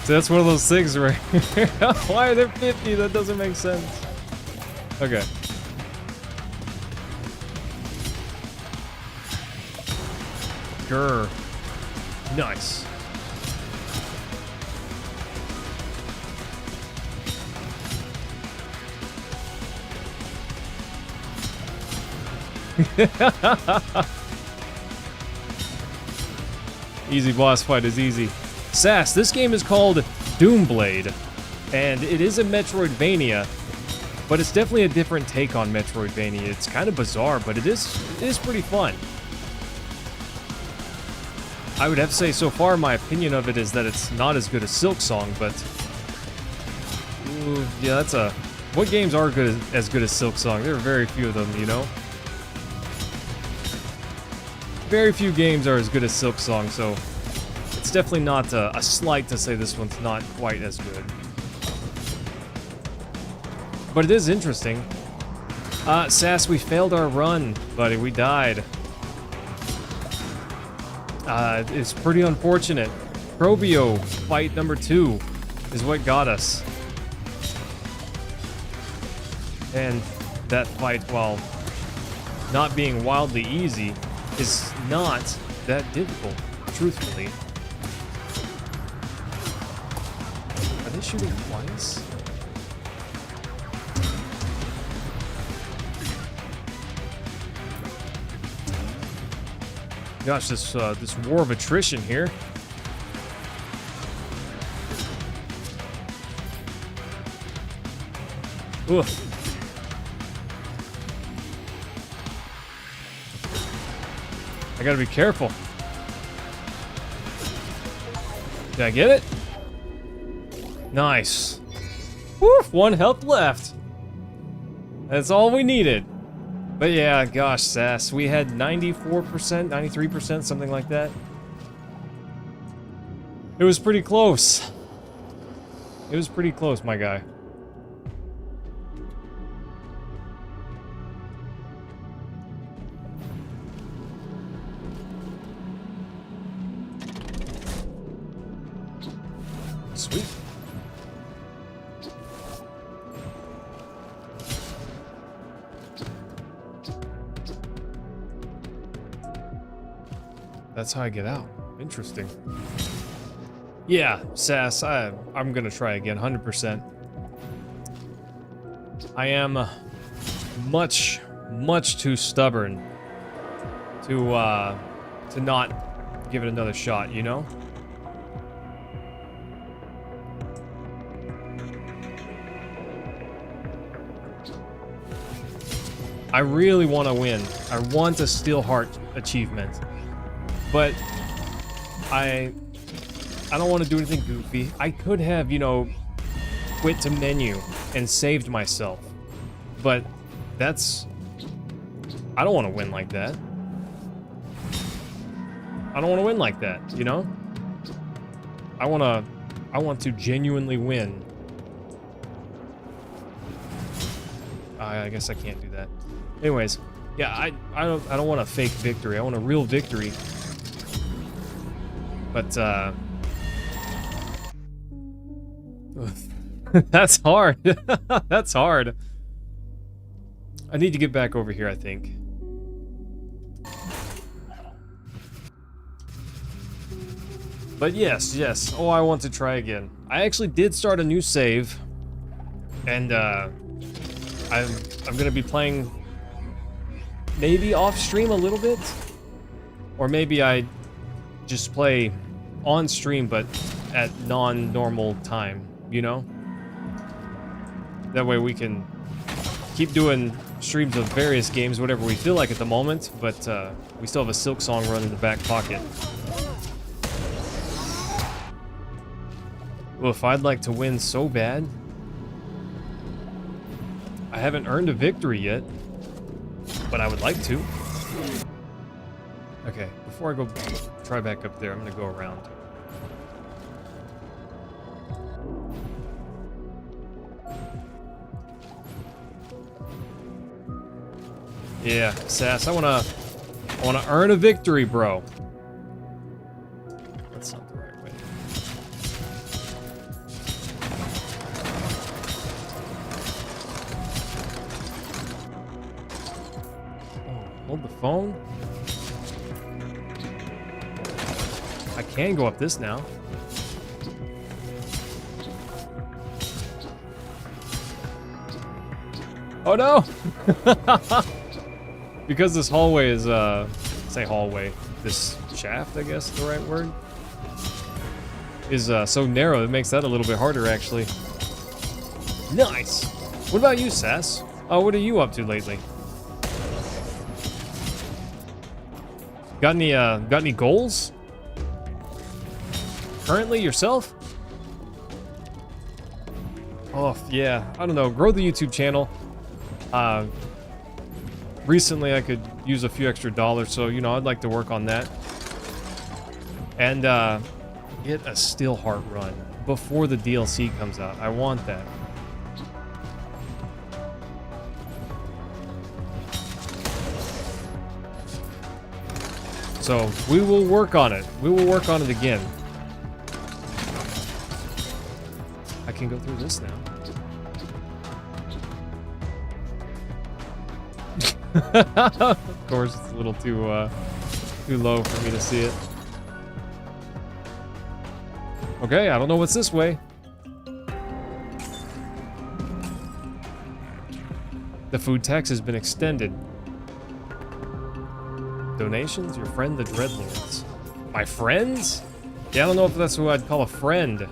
So that's one of those things where why are there 50? That doesn't make sense. Okay. Grr. Nice. Easy boss fight is easy. Sass, this game is called DoomBlade, and it is a Metroidvania, but it's definitely a different take on Metroidvania. It's kind of bizarre, but it is pretty fun. I would have to say, so far, my opinion of it is that it's not as good as Silksong, but... Ooh, yeah, that's a... What games are as good as Silksong? There are very few of them, you know? Very few games are as good as Silksong, so... It's definitely not a slight to say this one's not quite as good. But it is interesting. Sass, we failed our run, buddy. We died. It's pretty unfortunate. Probio fight number 2 is what got us. And that fight, while not being wildly easy, is not that difficult, truthfully. Are they shooting twice? Gosh, this war of attrition here. Oof. I gotta be careful. Did I get it? Nice. Woof, 1 health left. That's all we needed. But yeah, gosh, Sass, we had 94%, 93%, something like that. It was pretty close. It was pretty close, my guy. Sweet. That's how I get out. Interesting. Yeah, Sass, I'm gonna try again, 100%. I am much too stubborn to not give it another shot, you know? I really want to win. I want a Steel Heart achievement. But I don't want to do anything goofy. I could have, you know, quit to menu and saved myself. But that's... I don't want to win like that. I don't want to win like that, you know? I want to genuinely win. I guess I can't do that. Anyways, yeah, I don't want a fake victory. I want a real victory. But that's hard. That's hard. I need to get back over here, I think. But yes. Oh, I want to try again. I actually did start a new save, and I'm gonna be playing maybe off stream a little bit, or maybe I just play on stream but at non-normal time, you know? That way we can keep doing streams of various games, whatever we feel like at the moment, but we still have a Silksong run in the back pocket. Well, if I'd like to win so bad. I haven't earned a victory yet, but I would like to. Okay, before I go try back up there, I'm gonna go around. Yeah, Sass, I wanna earn a victory, bro. That's not the right way. Hold the phone. I can go up this now. Oh no! Because this hallway is, say hallway, this shaft, I guess is the right word, is so narrow, it makes that a little bit harder, actually. Nice! What about you, Sass? Oh, what are you up to lately? Got any goals? Currently, yourself? Oh, yeah, I don't know, grow the YouTube channel. Recently I could use a few extra dollars, so, you know, I'd like to work on that. And, get a Steelheart run before the DLC comes out. I want that. So, we will work on it. We will work on it again. I can go through this now. Of course, it's a little too low for me to see it. Okay, I don't know what's this way. The food tax has been extended. Donations? Your friend the Dreadlords. My friends? Yeah, I don't know if that's who I'd call a friend.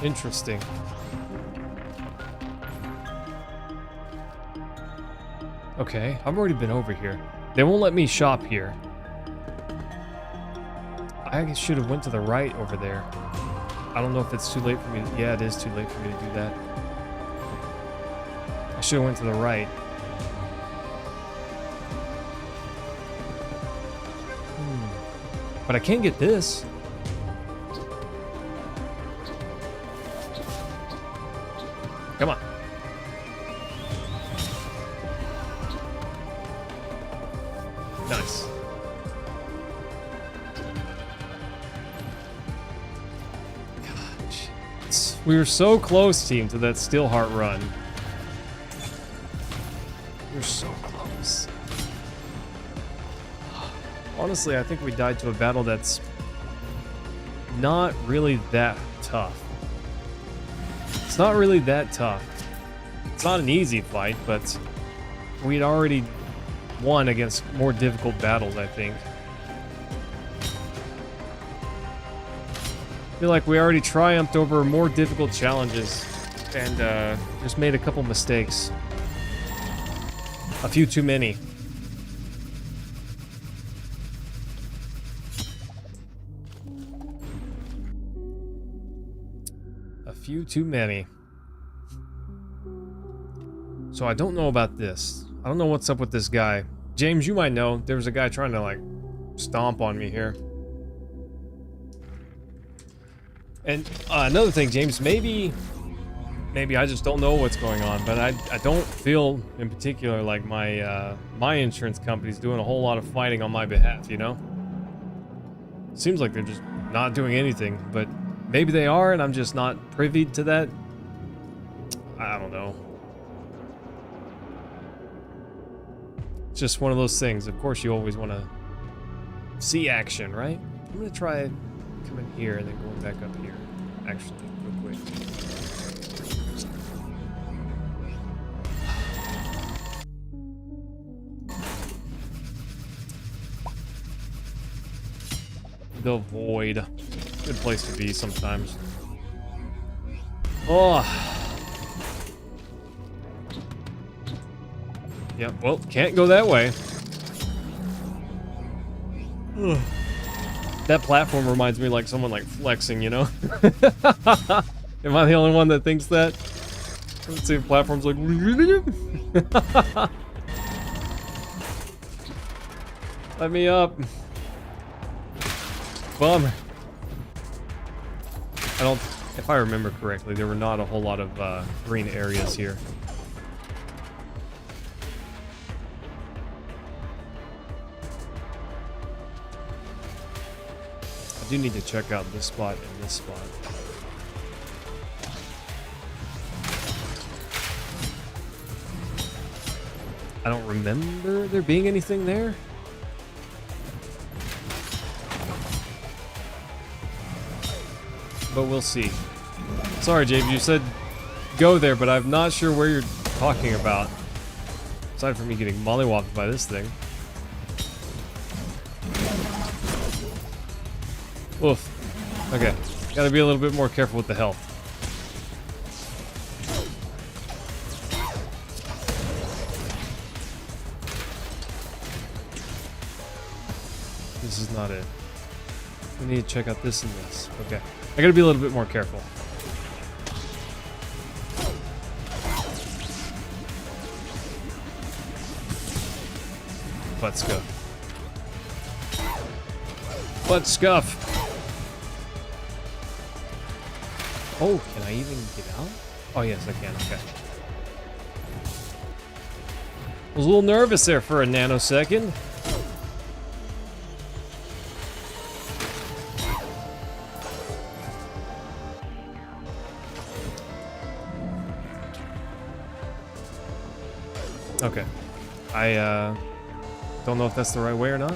Interesting. Okay, I've already been over here. They won't let me shop here. I should have went to the right over there. I don't know if it's too late for me to... Yeah, it is too late for me to do that. I should have went to the right. But I can't get this. Come on. Nice. Gosh. We were so close, team, to that Steelheart run. We're so close. Honestly, I think we died to a battle that's not really that tough. It's not really that tough. It's not an easy fight, but we'd already won against more difficult battles, I think. I feel like we already triumphed over more difficult challenges and just made a couple mistakes. A few too many. Few too many. So I don't know about this. I don't know what's up with this guy. James, you might know. There was a guy trying to, like, stomp on me here. And another thing, James, maybe I just don't know what's going on, but I don't feel in particular like my insurance company's doing a whole lot of fighting on my behalf, you know? Seems like they're just not doing anything, but maybe they are, and I'm just not privy to that. I don't know. It's just one of those things. Of course, you always want to see action, right? I'm going to try coming here and then going back up here. Actually, real quick. The void. Good place to be sometimes. Oh. Yep, well, can't go that way. Ugh. That platform reminds me like someone like flexing, you know? Am I the only one that thinks that? Let's see if platforms like... Let me up. Bummer. if I remember correctly, there were not a whole lot of green areas here. I do need to check out this spot and this spot. I don't remember there being anything there. But we'll see. Sorry, James, you said go there, but I'm not sure where you're talking about. Aside from me getting mollywopped by this thing. Oof. Okay. Gotta be a little bit more careful with the health. This is not it. We need to check out this and this. Okay. I gotta be a little bit more careful. Butt scuff. Butt scuff. Oh, can I even get out? Oh, yes, I can. Okay. I was a little nervous there for a nanosecond. Okay. I don't know if that's the right way or not.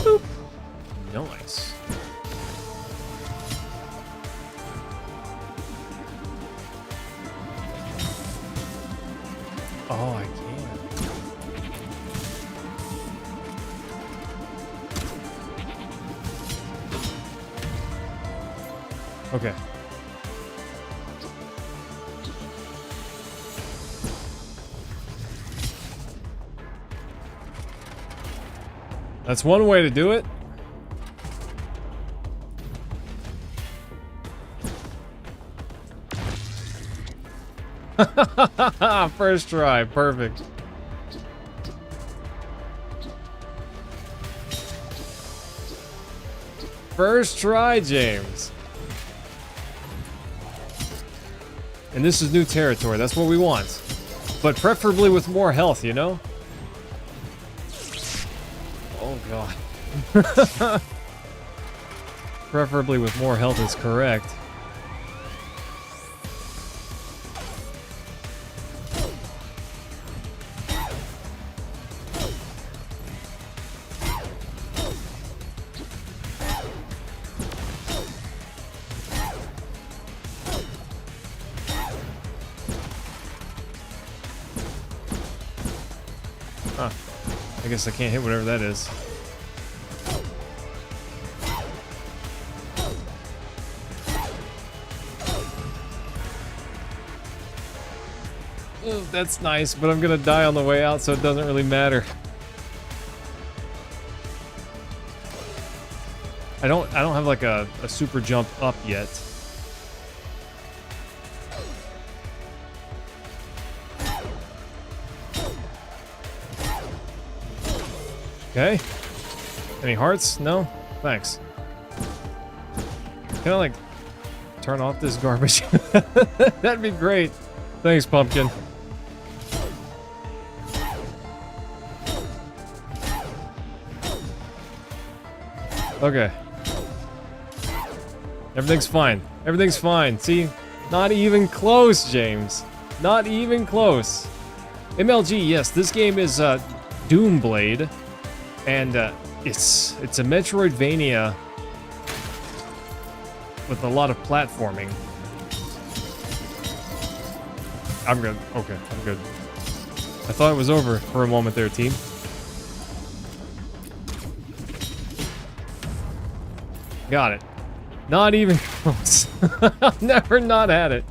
Boop. Nice. Oh, I can. Okay. That's one way to do it. First try, perfect. First try, James. And this is new territory, that's what we want. But preferably with more health, you know? Oh god. Preferably with more health is correct. Huh. I guess I can't hit whatever that is. Oh, that's nice, but I'm gonna die on the way out, so it doesn't really matter. I don't have like a super jump up yet. Okay. Any hearts? No? Thanks. Can I like turn off this garbage? That'd be great. Thanks, pumpkin. Okay. Everything's fine. Everything's fine. See? Not even close, James. Not even close. MLG, yes, this game is DoomBlade. And it's a Metroidvania with a lot of platforming. I'm good. Okay, I'm good. I thought it was over for a moment there, team. Got it. Not even close. I've never not had it.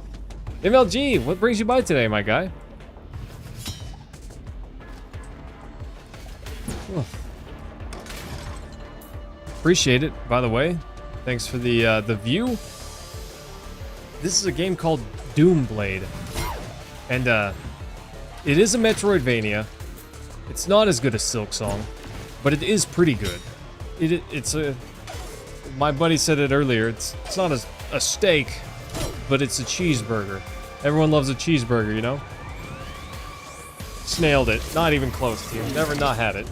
MLG, what brings you by today, my guy? Appreciate it, by the way. Thanks for the view. This is a game called DoomBlade. And it is a Metroidvania. It's not as good as Silksong, but it is pretty good. It's a... My buddy said it earlier, it's not a steak, but it's a cheeseburger. Everyone loves a cheeseburger, you know? Snailed it. Not even close, team. Never not had it.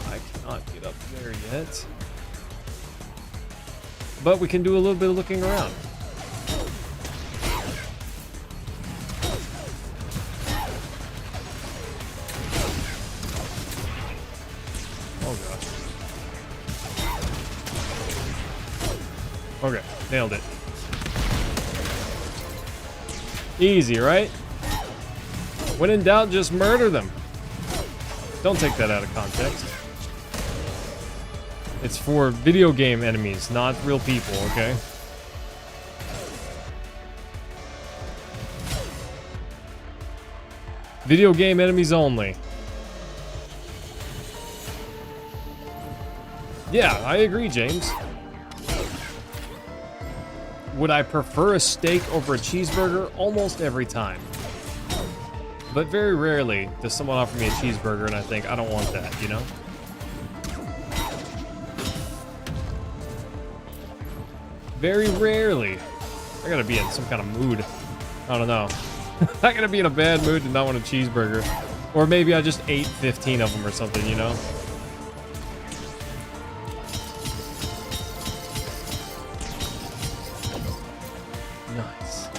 I cannot get up there yet. But we can do a little bit of looking around. Oh gosh. Okay, nailed it. Easy, right? When in doubt, just murder them. Don't take that out of context. It's for video game enemies, not real people, okay? Video game enemies only. Yeah, I agree, James. Would I prefer a steak over a cheeseburger? Almost every time. But very rarely does someone offer me a cheeseburger and I think, I don't want that, you know? Very rarely. I gotta be in some kind of mood. I don't know. I gotta be in a bad mood to not want a cheeseburger. Or maybe I just ate 15 of them or something, you know? Nice.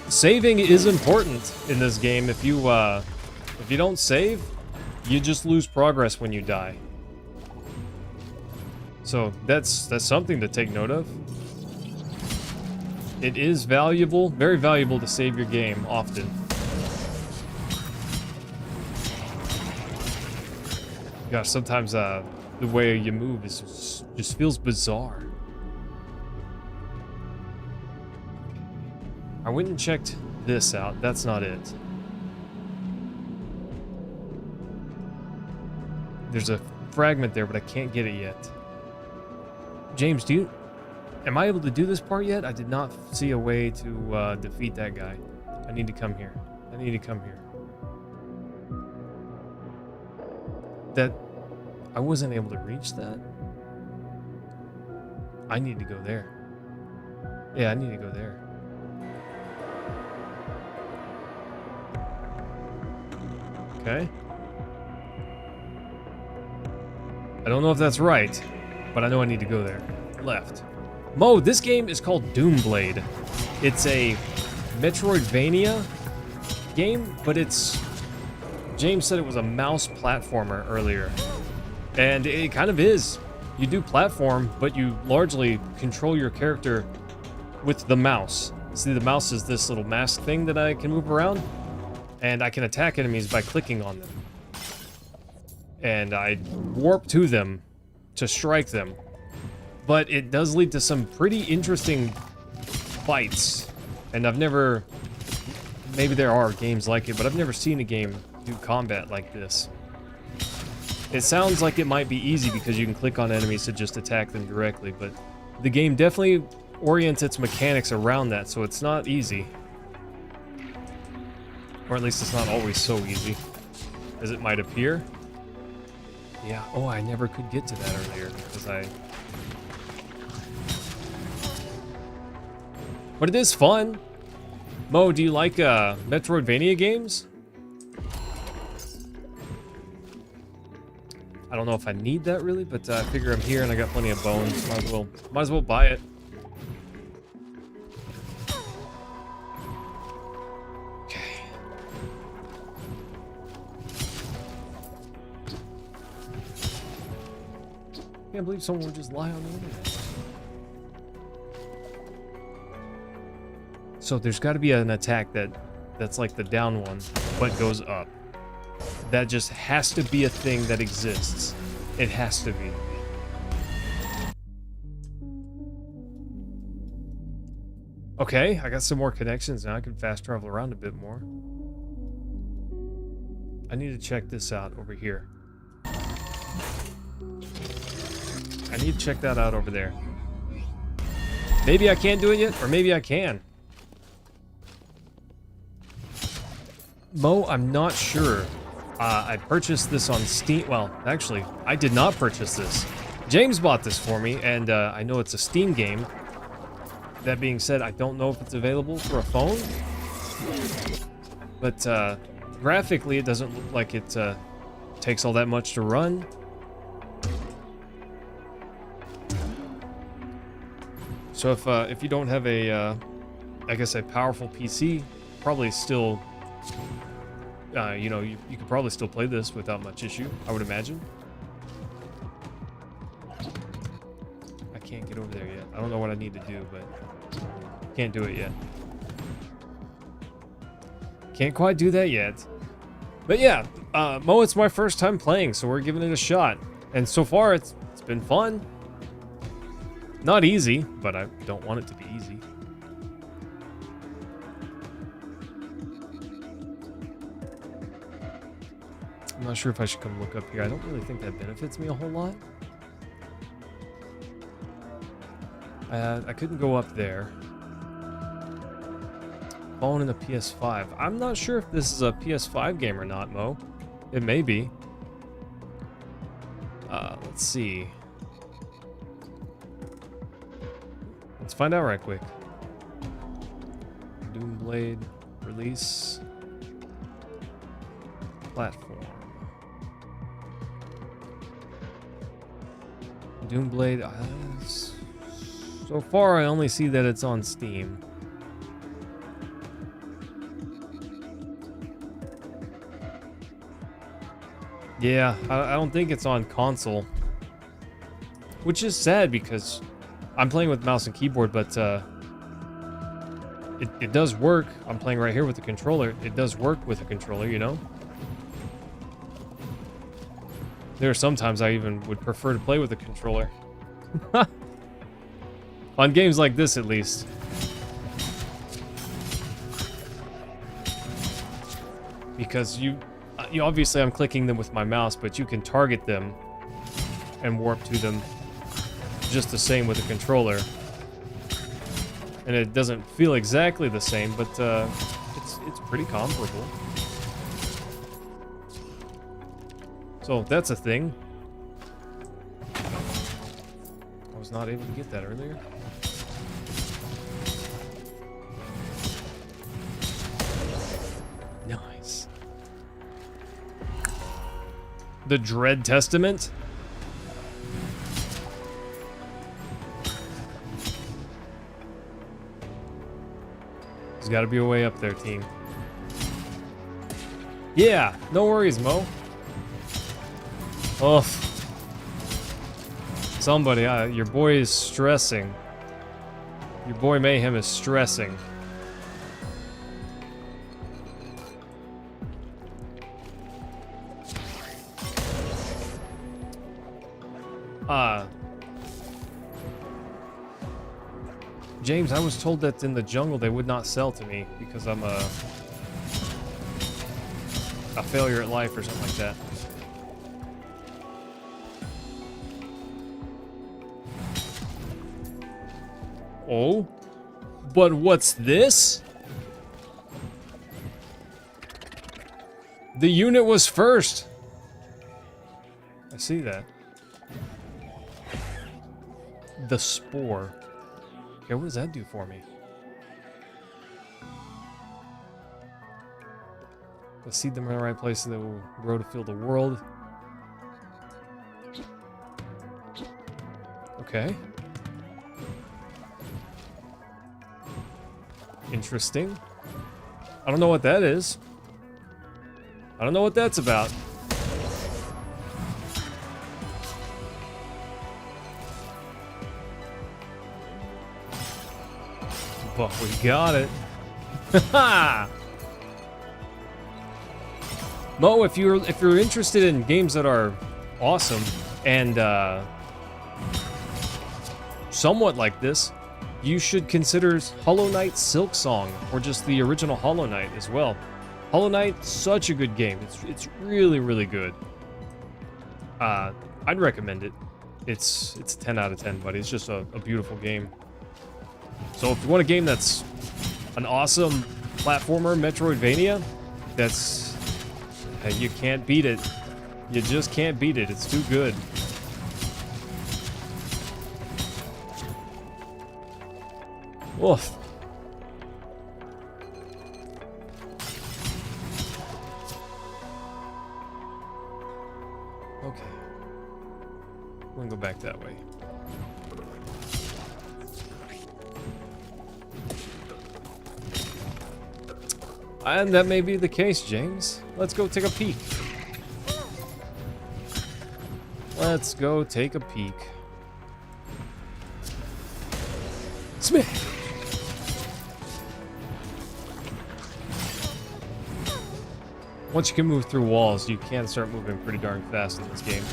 Saving is important in this game. If you don't save, you just lose progress when you die. So that's something to take note of. It is valuable, very valuable to save your game often. Gosh, sometimes the way you move just feels bizarre. I went and checked this out. That's not it. There's a fragment there, but I can't get it yet. James, am I able to do this part yet? I did not see a way to defeat that guy. I need to come here. I need to come here. I wasn't able to reach that. I need to go there. Yeah, I need to go there. Okay. I don't know if that's right, but I know I need to go there. Left. Mo, this game is called DoomBlade. It's a Metroidvania game, but James said it was a mouse platformer earlier. And it kind of is. You do platform, but you largely control your character with the mouse. See, the mouse is this little mask thing that I can move around, and I can attack enemies by clicking on them. And I warp to them to strike them. But it does lead to some pretty interesting fights. And maybe there are games like it, but I've never seen a game do combat like this. It sounds like it might be easy because you can click on enemies to just attack them directly, but the game definitely orients its mechanics around that, so it's not easy. Or at least it's not always so easy as it might appear. Yeah, oh, I never could get to that earlier because But it is fun. Mo, do you like Metroidvania games? I don't know if I need that really, but I figure I'm here and I got plenty of bones. Might as well buy it. Okay. Can't believe someone would just lie on the internet. So there's got to be an attack that's like the down one, but goes up. That just has to be a thing that exists. It has to be. Okay, I got some more connections now. I can fast travel around a bit more. I need to check this out over here. I need to check that out over there. Maybe I can't do it yet, or maybe I can. Mo, I'm not sure. I purchased this on Steam. Well, actually, I did not purchase this. James bought this for me, and I know it's a Steam game. That being said, I don't know if it's available for a phone. But graphically, it doesn't look like it takes all that much to run. So if you don't have a, I guess a powerful PC, probably still, you know, you could probably still play this without much issue, I would imagine. I can't get over there yet. I don't know what I need to do, but can't do it yet. Can't quite do that yet. But yeah, Mo, it's my first time playing, so we're giving it a shot. And so far, it's been fun. Not easy, but I don't want it to be easy. I'm not sure if I should come look up here. I don't really think that benefits me a whole lot. I couldn't go up there. Phone and a PS5. I'm not sure if this is a PS5 game or not, Mo. It may be. Let's see. Let's find out right quick. DoomBlade release platform. DoomBlade. So far, I only see that it's on Steam. Yeah, I don't think it's on console. Which is sad because I'm playing with mouse and keyboard, but it does work. I'm playing right here with the controller. It does work with a controller, you know? There are sometimes I even would prefer to play with a controller. On games like this, at least. Because you obviously I'm clicking them with my mouse, but you can target them and warp to them just the same with a controller. And it doesn't feel exactly the same, but it's pretty comparable. So that's a thing. I was not able to get that earlier. Nice. The Dread Testament? There's got to be a way up there, team. Yeah, no worries, Mo. Oh, somebody, your boy is stressing. Your boy Mayhem is stressing. James, I was told that in the jungle they would not sell to me because I'm a failure at life or something like that. Oh? But what's this? The unit was first. I see that. The spore. Okay, what does that do for me? Let's seed them in the right place so they will grow to fill the world. Okay. Interesting. I don't know what that is. I don't know what that's about. But we got it. Ha! Mo, if you're interested in games that are awesome and somewhat like this, you should consider Hollow Knight Silksong, or just the original Hollow Knight as well. Hollow Knight, such a good game. It's really, really good. I'd recommend it. It's a 10 out of 10, buddy. It's just a beautiful game. So if you want a game that's an awesome platformer, Metroidvania, That's... you can't beat it. You just can't beat it. It's too good. Woof. Okay. We're gonna go back that way. And that may be the case, James. Let's go take a peek. Let's go take a peek. Smith! Once you can move through walls, you can start moving pretty darn fast in this game.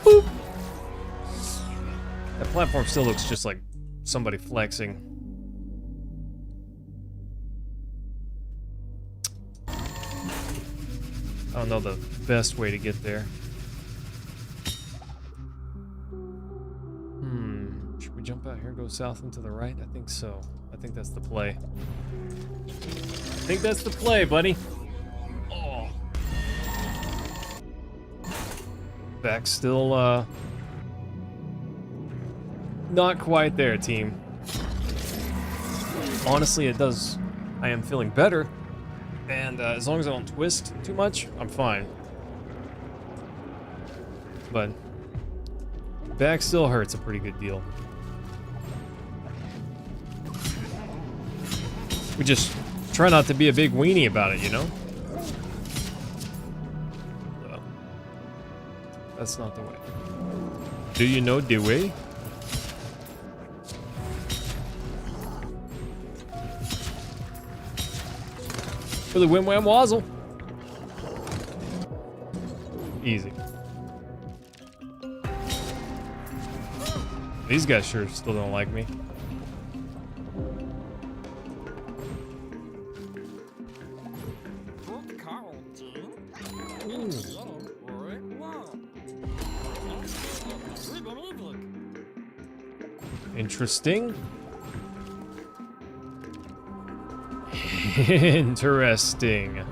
Boop! That platform still looks just like somebody flexing. I don't know the best way to get there. Should we jump out here and go south and to the right? I think so. I think that's the play. I think that's the play, buddy. Oh. Back still, not quite there, team. Honestly, it does. I am feeling better. And as long as I don't twist too much, I'm fine. But back still hurts a pretty good deal. We just try not to be a big weenie about it, you know? So, that's not the way. Do you know the way? Really wham wham wazzle. Easy. These guys sure still don't like me. Interesting. Interesting.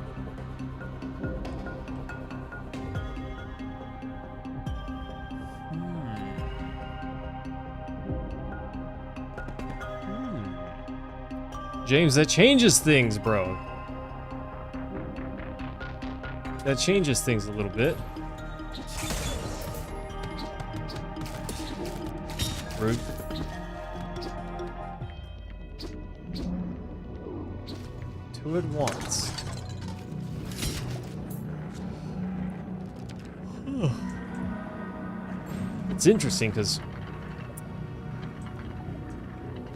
James, that changes things, bro. That changes things a little bit. Rude. Two at once. It's interesting because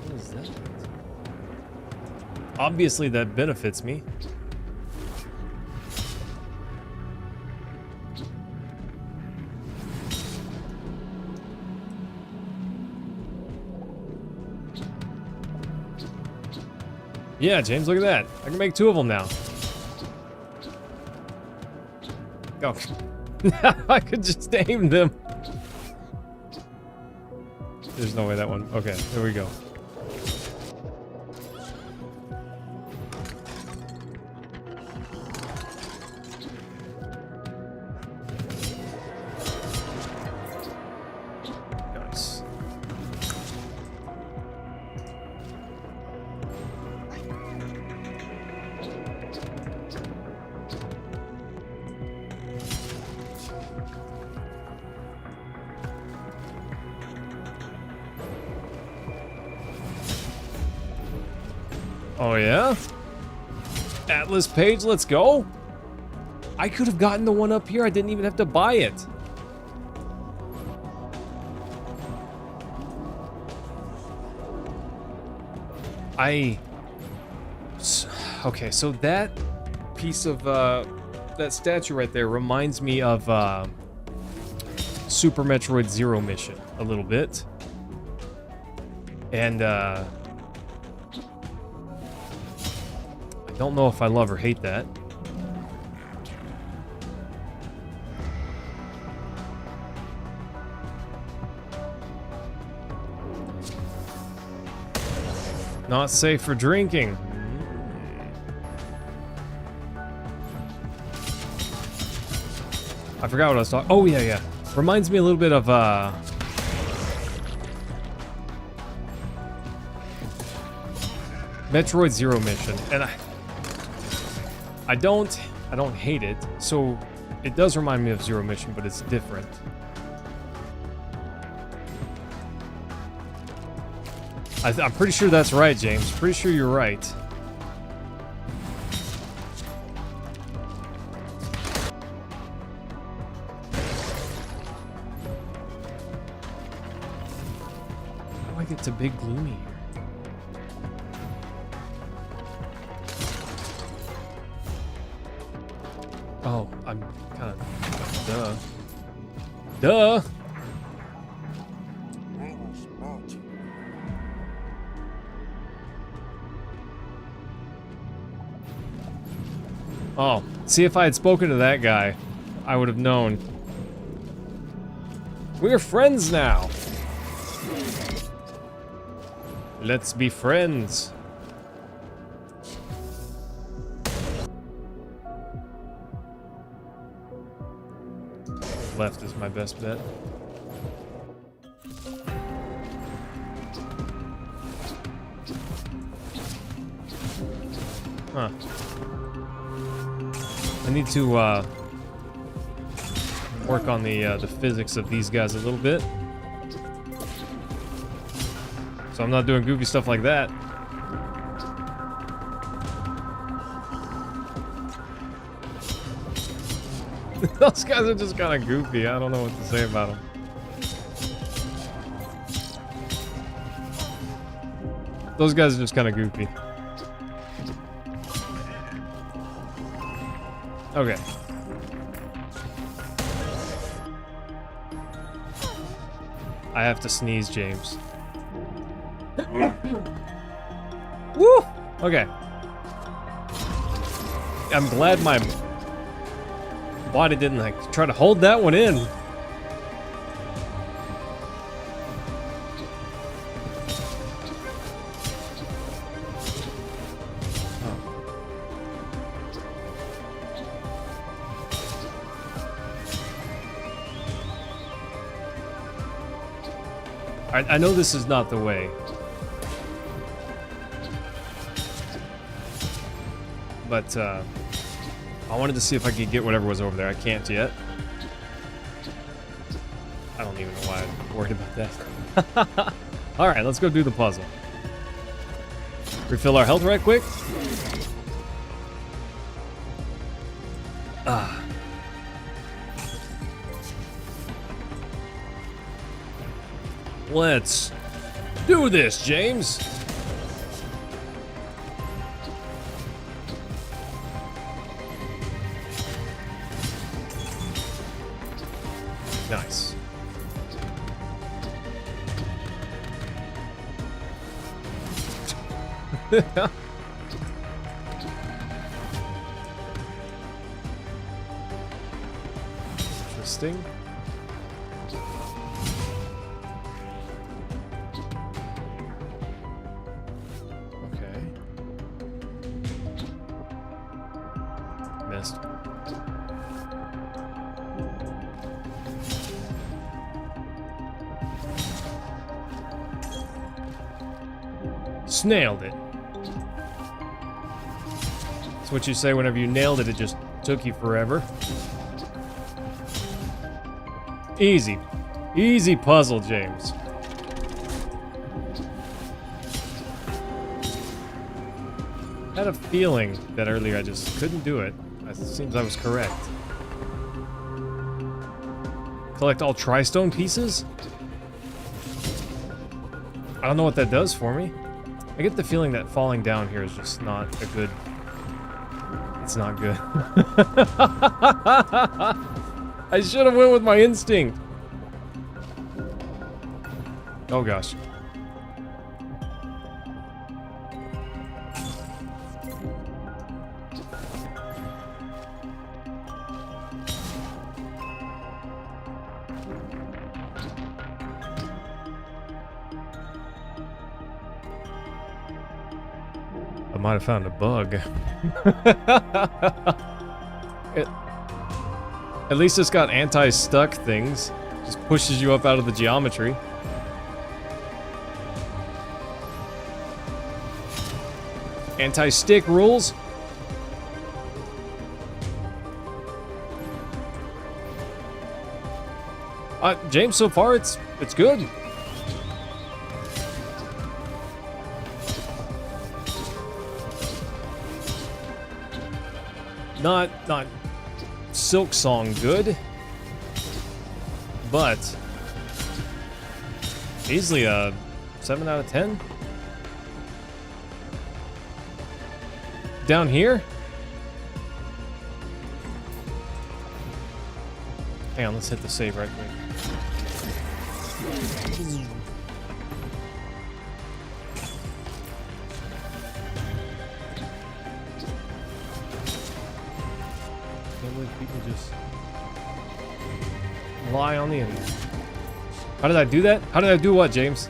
what is that? Obviously that benefits me. Yeah, James, look at that. I can make two of them now. Go. I could just aim them. There's no way that one. Okay, there we go. Nice. Oh yeah? Atlas page, let's go. I could have gotten the one up here. I didn't even have to buy it. Okay, so that piece of that statue right there reminds me of Super Metroid Zero mission a little bit. And I don't know if I love or hate that. Not safe for drinking. I forgot what I was talking. Oh, yeah. Reminds me a little bit of, Metroid Zero Mission. And I don't hate it. So, it does remind me of Zero Mission, but it's different. I'm pretty sure that's right, James. Pretty sure you're right. How do I get to Big Gloomy here? Oh, I'm kind of... Duh. Oh, see, if I had spoken to that guy, I would have known. We're friends now. Let's be friends. Left is my best bet. Huh. I need to work on the physics of these guys a little bit, so I'm not doing goofy stuff like that. Those guys are just kind of goofy. I don't know what to say about them. Those guys are just kind of goofy. Okay. I have to sneeze, James. Woo! Okay. I'm glad my body didn't, like, try to hold that one in. I know this is not the way. But, I wanted to see if I could get whatever was over there. I can't yet. I don't even know why I'm worried about that. Alright, let's go do the puzzle. Refill our health right quick. Ah. Let's do this, James. Nice. Interesting. Missed. Snailed it. That's what you say whenever you nailed it, it just took you forever. Easy. Easy puzzle, James. I had a feeling that earlier I just couldn't do it. It seems I was correct. Collect all tri-stone pieces? I don't know what that does for me. I get the feeling that falling down here is just not a good... It's not good. I should have went with my instinct. Oh gosh. I might have found a bug. At least it's got anti-stuck things. Just pushes you up out of the geometry. Anti-stick rules. James, so far it's good. Not Silk Song good, but easily a 7 out of 10. Down here? Hang on, let's hit the save right quick. Can't believe people just lie on the internet. How did I do that? How did I do what, James?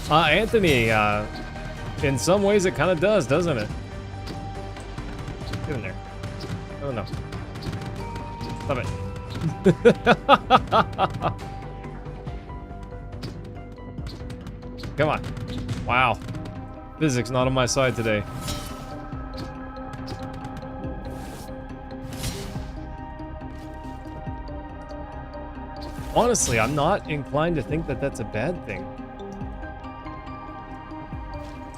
Anthony, in some ways it kind of does, doesn't it? Get in there. Oh no. Stop it. Come on. Wow. Physics not on my side today. Honestly, I'm not inclined to think that that's a bad thing.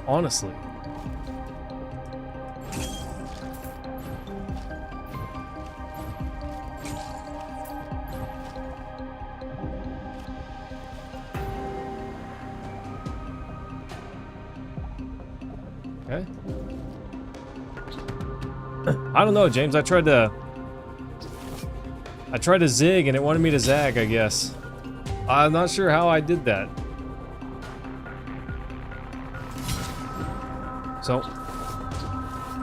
Honestly. Okay. I don't know, James. I tried to zig and it wanted me to zag, I guess. I'm not sure how I did that. So,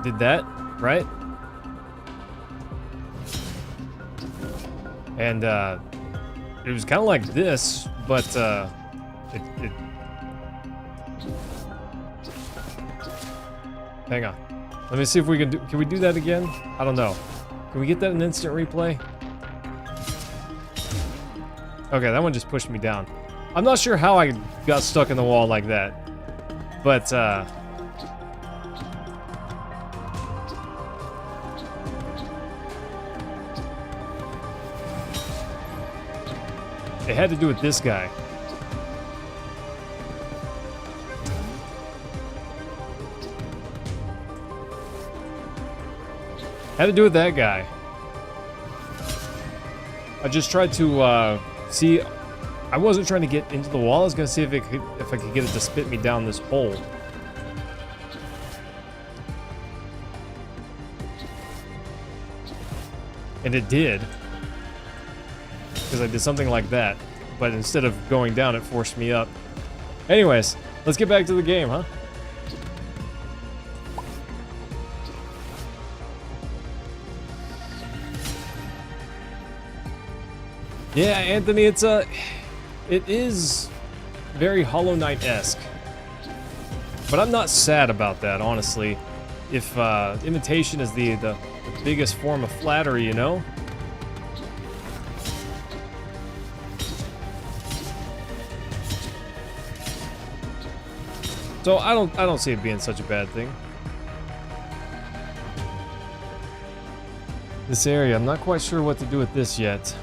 did that, right? And, it was kind of like this, but, hang on. Let me see if we can we do that again? I don't know. Can we get that in instant replay? Okay, that one just pushed me down. I'm not sure how I got stuck in the wall like that, but, it had to do with this guy. Had to do with that guy. I just tried to see. I wasn't trying to get into the wall. I was gonna see if I could get it to spit me down this hole. And it did. Because I did something like that. But instead of going down, it forced me up. Anyways, let's get back to the game, huh? Yeah, Anthony, it is very Hollow Knight-esque. But I'm not sad about that, honestly. If imitation is the biggest form of flattery, you know? So I don't see it being such a bad thing. This area, I'm not quite sure what to do with this yet.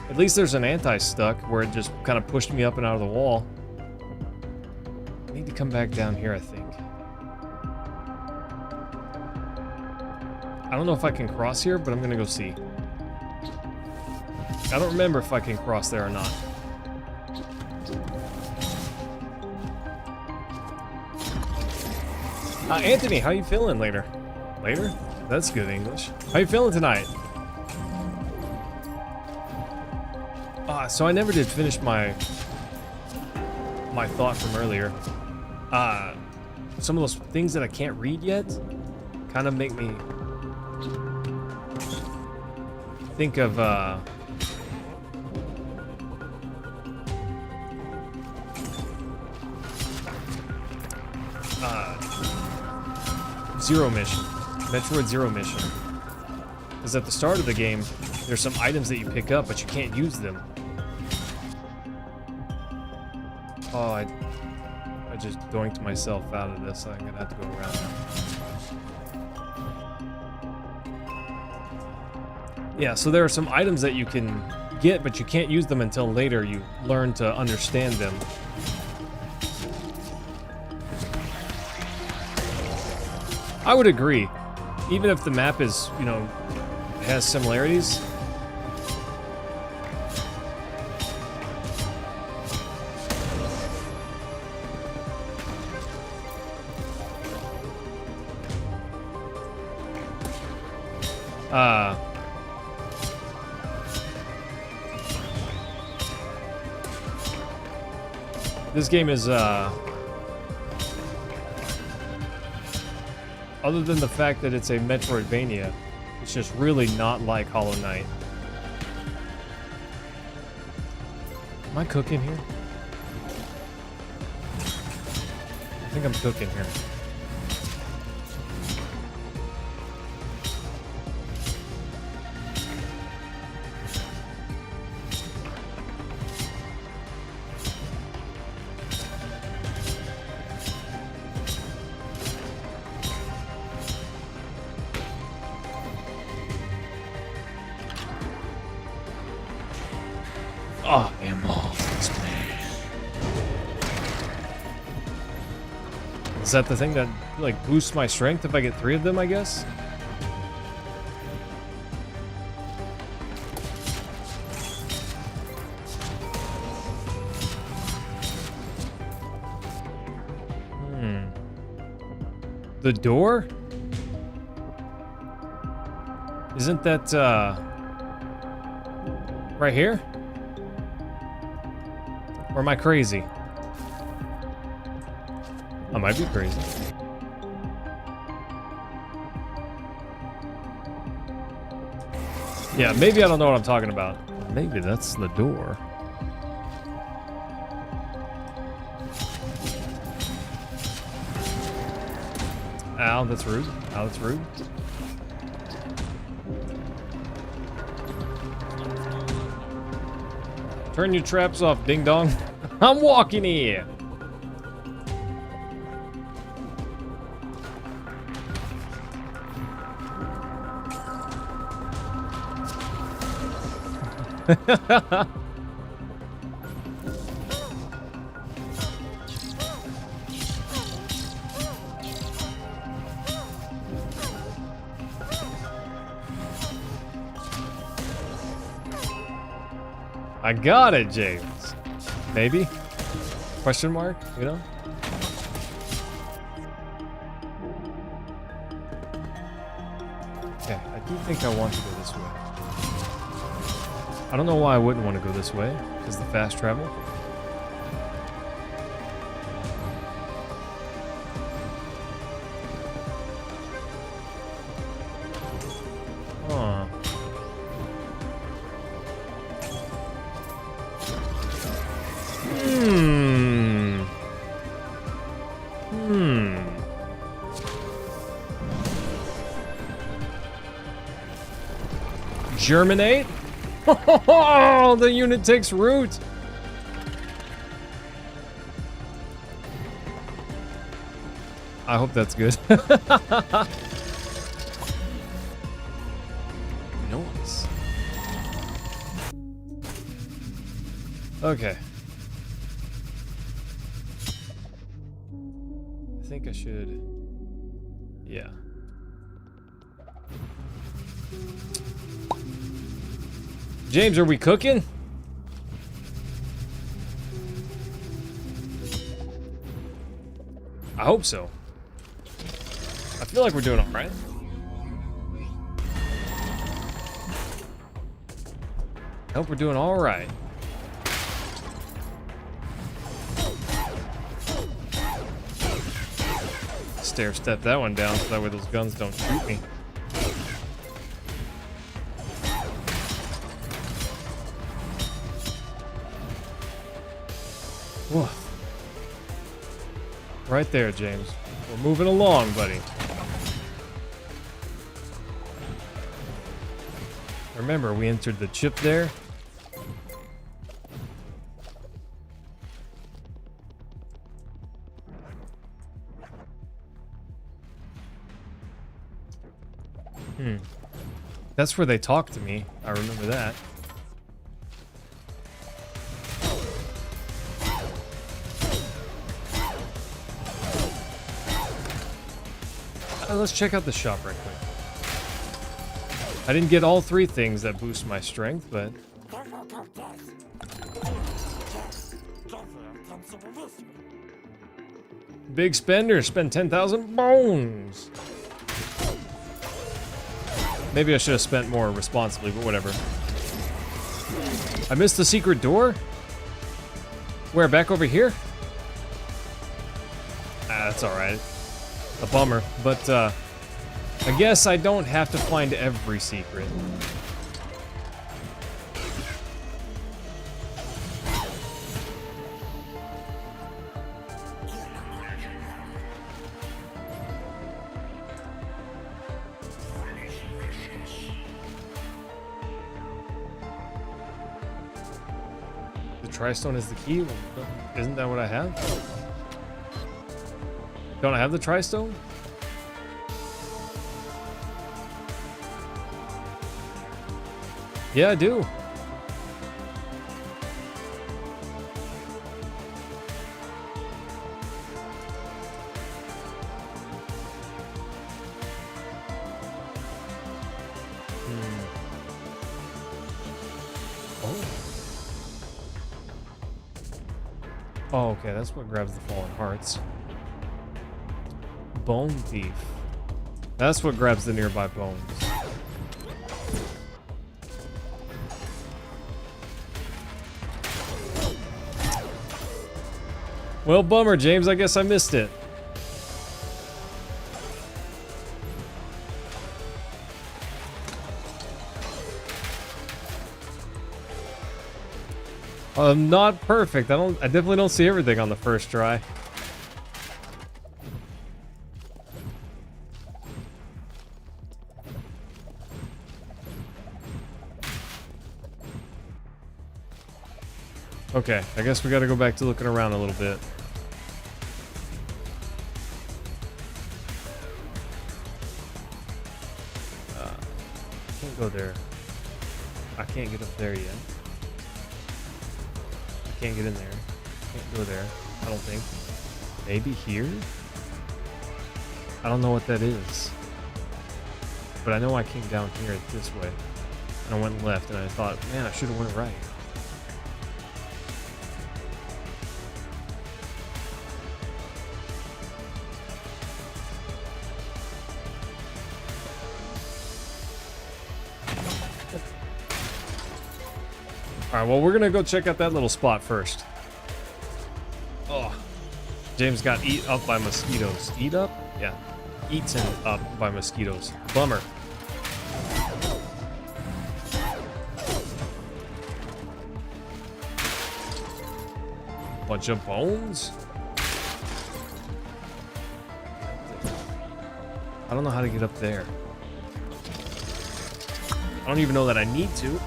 At least there's an anti-stuck where it just kind of pushed me up and out of the wall. I need to come back down here, I think. I don't know if I can cross here, but I'm gonna go see. I don't remember if I can cross there or not. Anthony, how you feeling later? Later? That's good English. How you feeling tonight? So I never did finish my thought from earlier. Some of those things that I can't read yet kind of make me think of Zero Mission, Metroid Zero Mission. Because at the start of the game, there's some items that you pick up, but you can't use them. Oh, I just doinked myself out of this. I'm gonna have to go around now. Yeah, so there are some items that you can get, but you can't use them until later you learn to understand them. I would agree. Even if the map is, you know, has similarities. This game is, other than the fact that it's a Metroidvania, it's just really not like Hollow Knight. Am I cooking here? I think I'm cooking here. Oh, ammo. Is that the thing that, like, boosts my strength if I get 3 of them, I guess? The door? Isn't that, right here? Or am I crazy? I might be crazy. Yeah, maybe I don't know what I'm talking about. Maybe that's the door. Ow, that's rude. Ow, that's rude. Turn your traps off, ding dong. I'm walking here. I got it, James. Maybe? Question mark, you know? Okay, I do think I want to go this way. I don't know why I wouldn't want to go this way, because the fast travel. Huh. Germinate? Oh, the unit takes root. I hope that's good. Noise. Okay. I think I should. Yeah. James, are we cooking? I hope so. I feel like we're doing all right. I hope we're doing all right. Stair step that one down so that way those guns don't shoot me. Right there, James. We're moving along, buddy. Remember, we entered the chip there. That's where they talk to me. I remember that. Let's check out the shop right quick. I didn't get all 3 things that boost my strength, but... Big spender, spend 10,000 bones! Maybe I should have spent more responsibly, but whatever. I missed the secret door? Where, back over here? Ah, that's alright. A bummer, but I guess I don't have to find every secret. The Tri-Stone is the key? Isn't that what I have? Don't I have the Tri-Stone? Yeah, I do. Oh, okay, that's what grabs the fallen hearts. Bone thief. That's what grabs the nearby bones. Well, bummer, James. I guess I missed it. Not perfect. I definitely don't see everything on the first try. Okay, I guess we gotta go back to looking around a little bit. Can't go there. I can't get up there yet. I can't get in there. Can't go there, I don't think. Maybe here? I don't know what that is. But I know I came down here this way. And I went left and I thought, man, I should have went right. Alright, well, we're gonna go check out that little spot first. Oh, James got eat up by mosquitoes. Eat up? Yeah. Eaten up by mosquitoes. Bummer. Bunch of bones? I don't know how to get up there. I don't even know that I need to.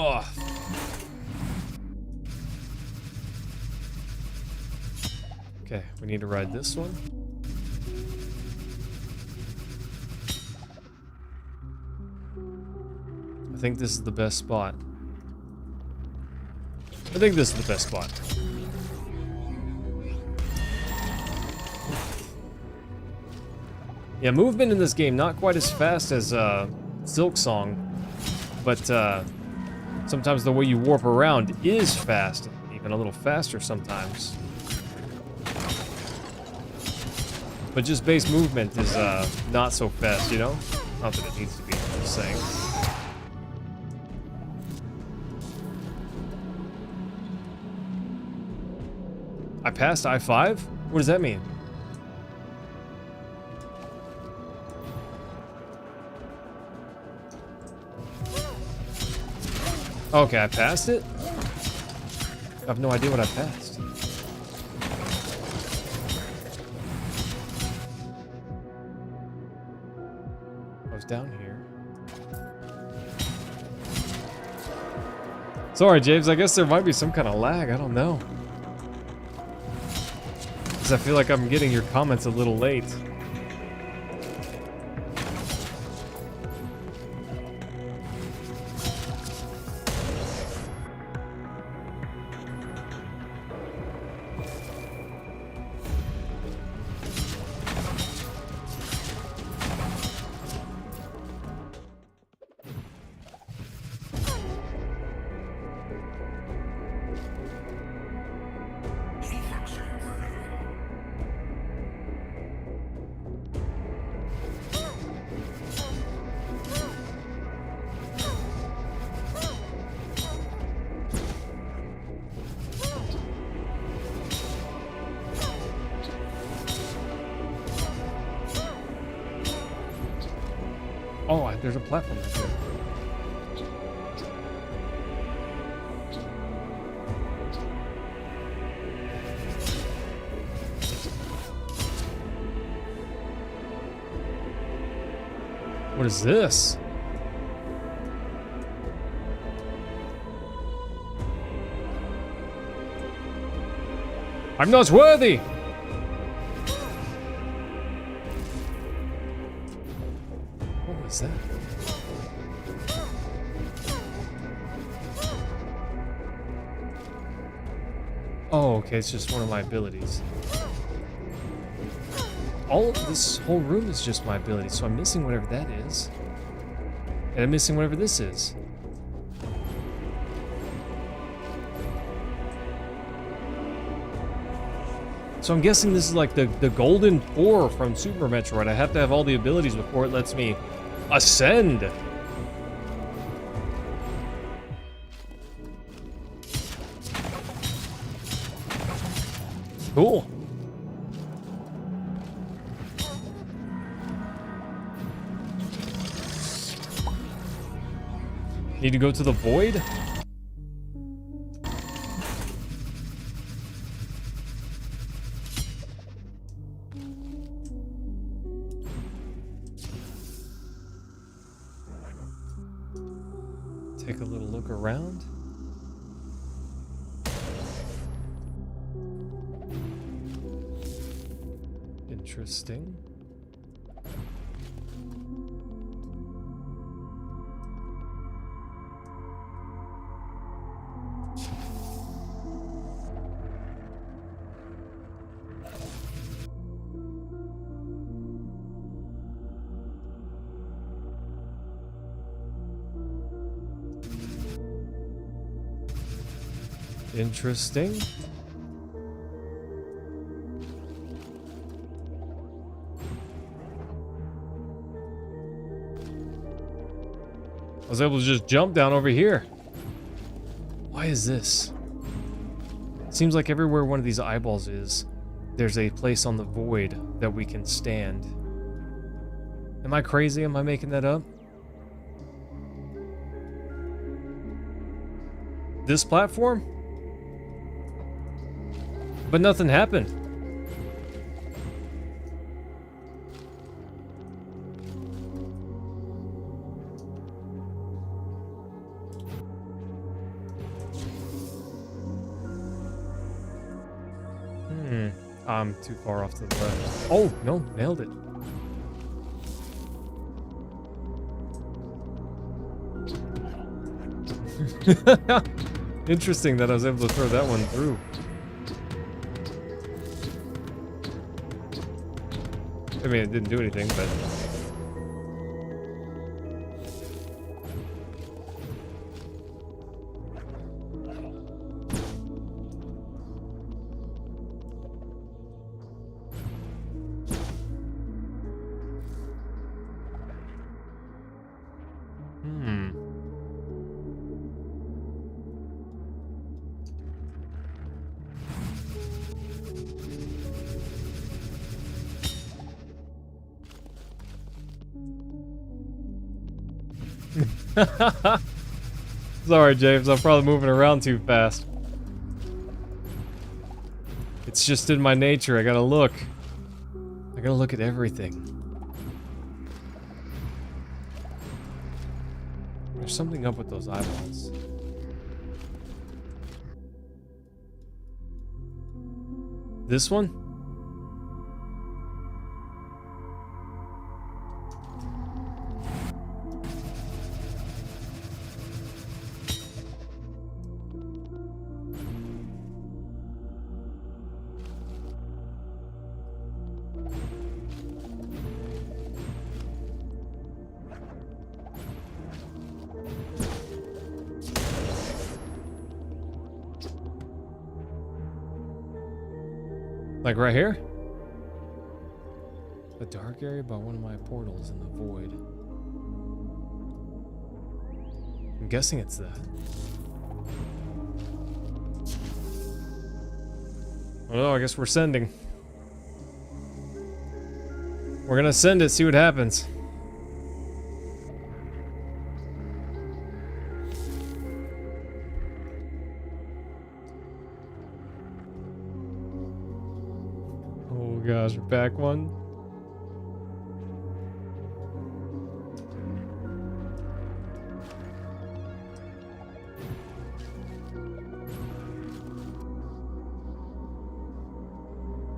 Oh. Okay, we need to ride this one. I think this is the best spot. I think this is the best spot. Yeah, movement in this game not quite as fast as Silk Song, but sometimes the way you warp around is fast, even a little faster sometimes. But just base movement is not so fast, you know? Not that it needs to be, I'm just saying. I passed I-5? What does that mean? Okay, I passed it? I have no idea what I passed. I was down here. Sorry, James. I guess there might be some kind of lag. I don't know. Because I feel like I'm getting your comments a little late. Oh, there's a platform right there. What is this? I'm not worthy! What was that? Oh, okay, it's just one of my abilities. This whole room is just my ability, so I'm missing whatever that is. And I'm missing whatever this is. So I'm guessing this is like the golden ore from Super Metroid. I have to have all the abilities before it lets me ascend. Cool. Need to go to the void? Take a little look around. Interesting. Interesting. I was able to just jump down over here. Why is this? Seems like everywhere one of these eyeballs is, there's a place on the void that we can stand. Am I crazy? Am I making that up? This platform? But nothing happened. I'm too far off to the left. Oh, no, nailed it. Interesting that I was able to throw that one through. I mean, it didn't do anything, but... Sorry, James, I'm probably moving around too fast. It's just in my nature, I gotta look. I gotta look at everything. There's something up with those eyeballs. This one? Like right here? A dark area by one of my portals in the void. I'm guessing it's that. Oh, I guess we're sending. We're gonna send it, see what happens. Oh gosh, we're back one.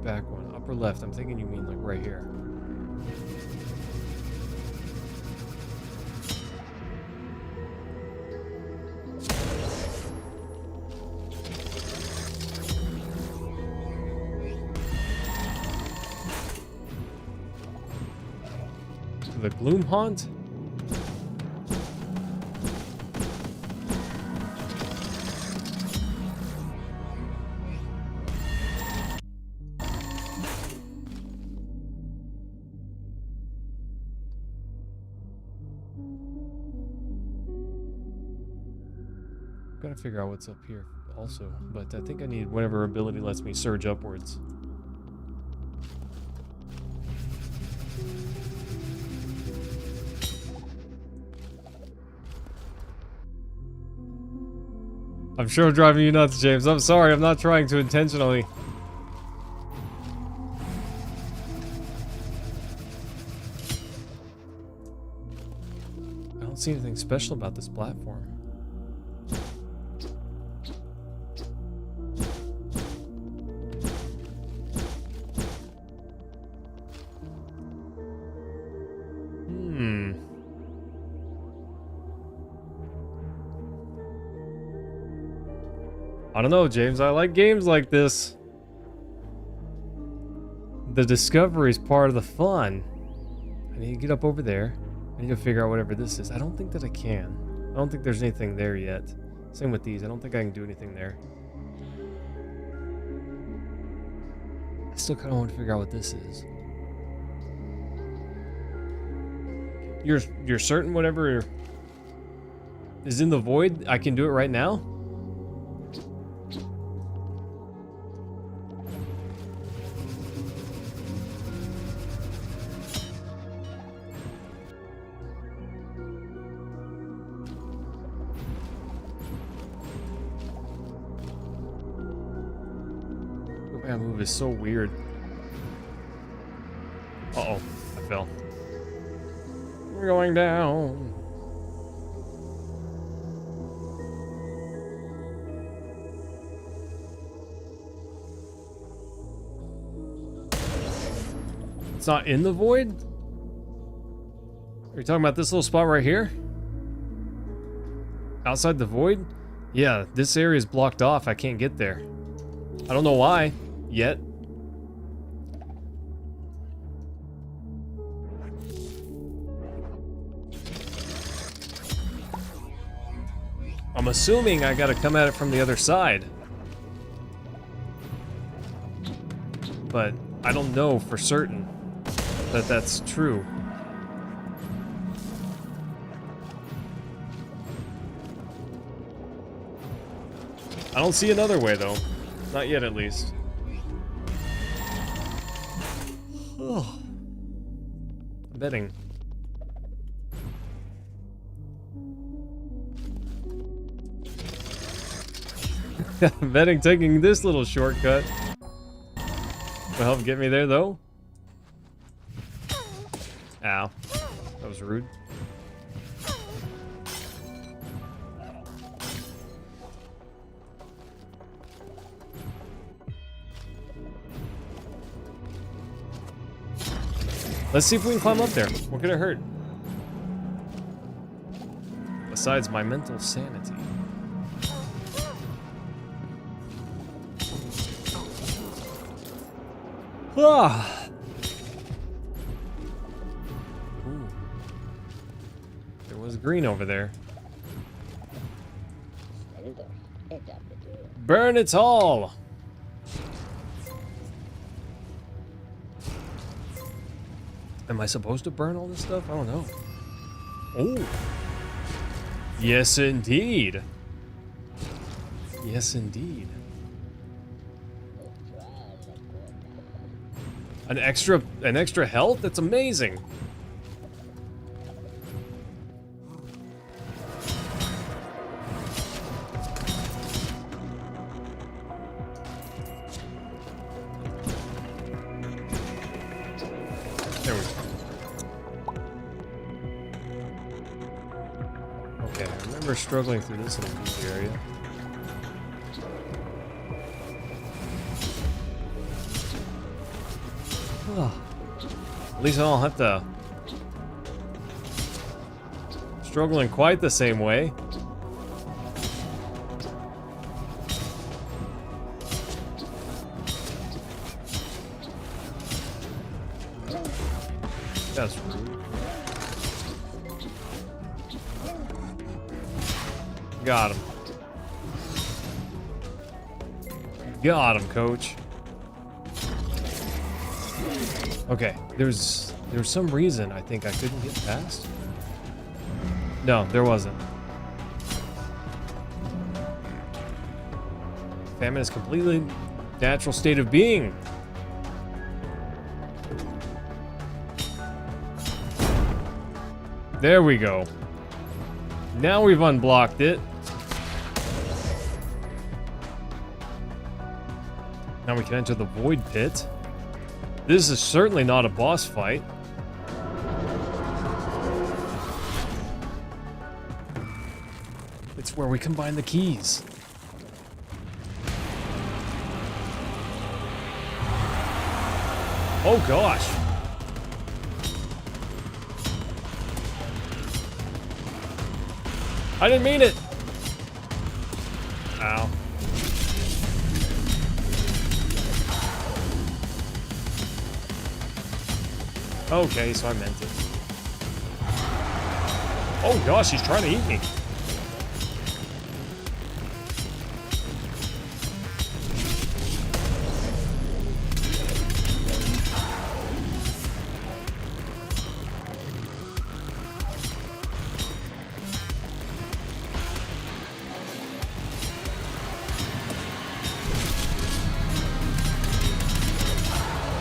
Back one, upper left. I'm thinking you mean like right here. The Gloom Haunt? Gotta figure out what's up here also, but I think I need whatever ability lets me surge upwards. I'm sure I'm driving you nuts, James. I'm sorry, I'm not trying to intentionally. I don't see anything special about this platform. I don't know, James. I like games like this. The discovery is part of the fun. I need to get up over there. I need to figure out whatever this is. I don't think that I can. I don't think there's anything there yet. Same with these. I don't think I can do anything there. I still kind of want to figure out what this is. You're certain whatever is in the void, I can do it right now? That move is so weird. Uh-oh, I fell. We're going down. It's not in the void? Are you talking about this little spot right here? Outside the void? Yeah, this area is blocked off. I can't get there. I don't know why. Yet. I'm assuming I gotta come at it from the other side. But I don't know for certain that that's true. I don't see another way though. Not yet at least. Oh. I'm betting. I'm betting taking this little shortcut will help get me there though. Ow. That was rude. Let's see if we can climb up there. What could it hurt? Besides my mental sanity. Ah! Ooh. There was green over there. Burn it all! Am I supposed to burn all this stuff? I don't know. Oh. Yes, indeed. Yes, indeed. An extra health? That's amazing. There we go. Okay, I remember struggling through this little beach area. At least I don't have to struggle in quite the same way. That's rude. Got him. Got him, coach. Okay, there's some reason I think I couldn't get past. No, there wasn't. Famine is completely natural state of being. There we go. Now we've unblocked it. Now we can enter the void pit. This is certainly not a boss fight. It's where we combine the keys. Oh gosh. I didn't mean it. Ow. Okay, so I meant it. Oh gosh, he's trying to eat me.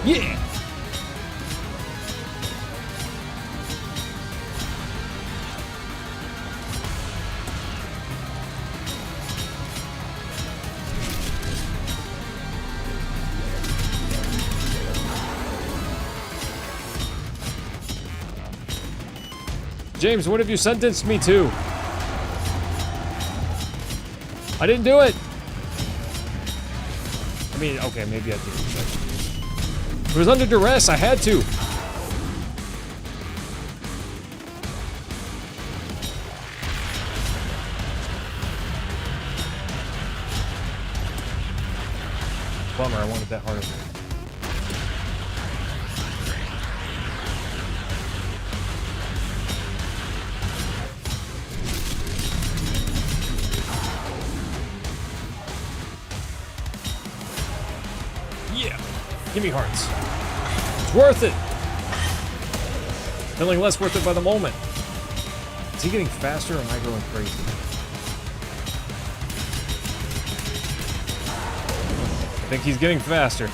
Yeah! James, what have you sentenced me to? I didn't do it! I mean, okay, maybe I did. But it was under duress, I had to. Bummer, I wanted that harder. Yeah, give me hearts. It's worth it. Feeling less worth it by the moment. Is he getting faster or am I going crazy? I think he's getting faster.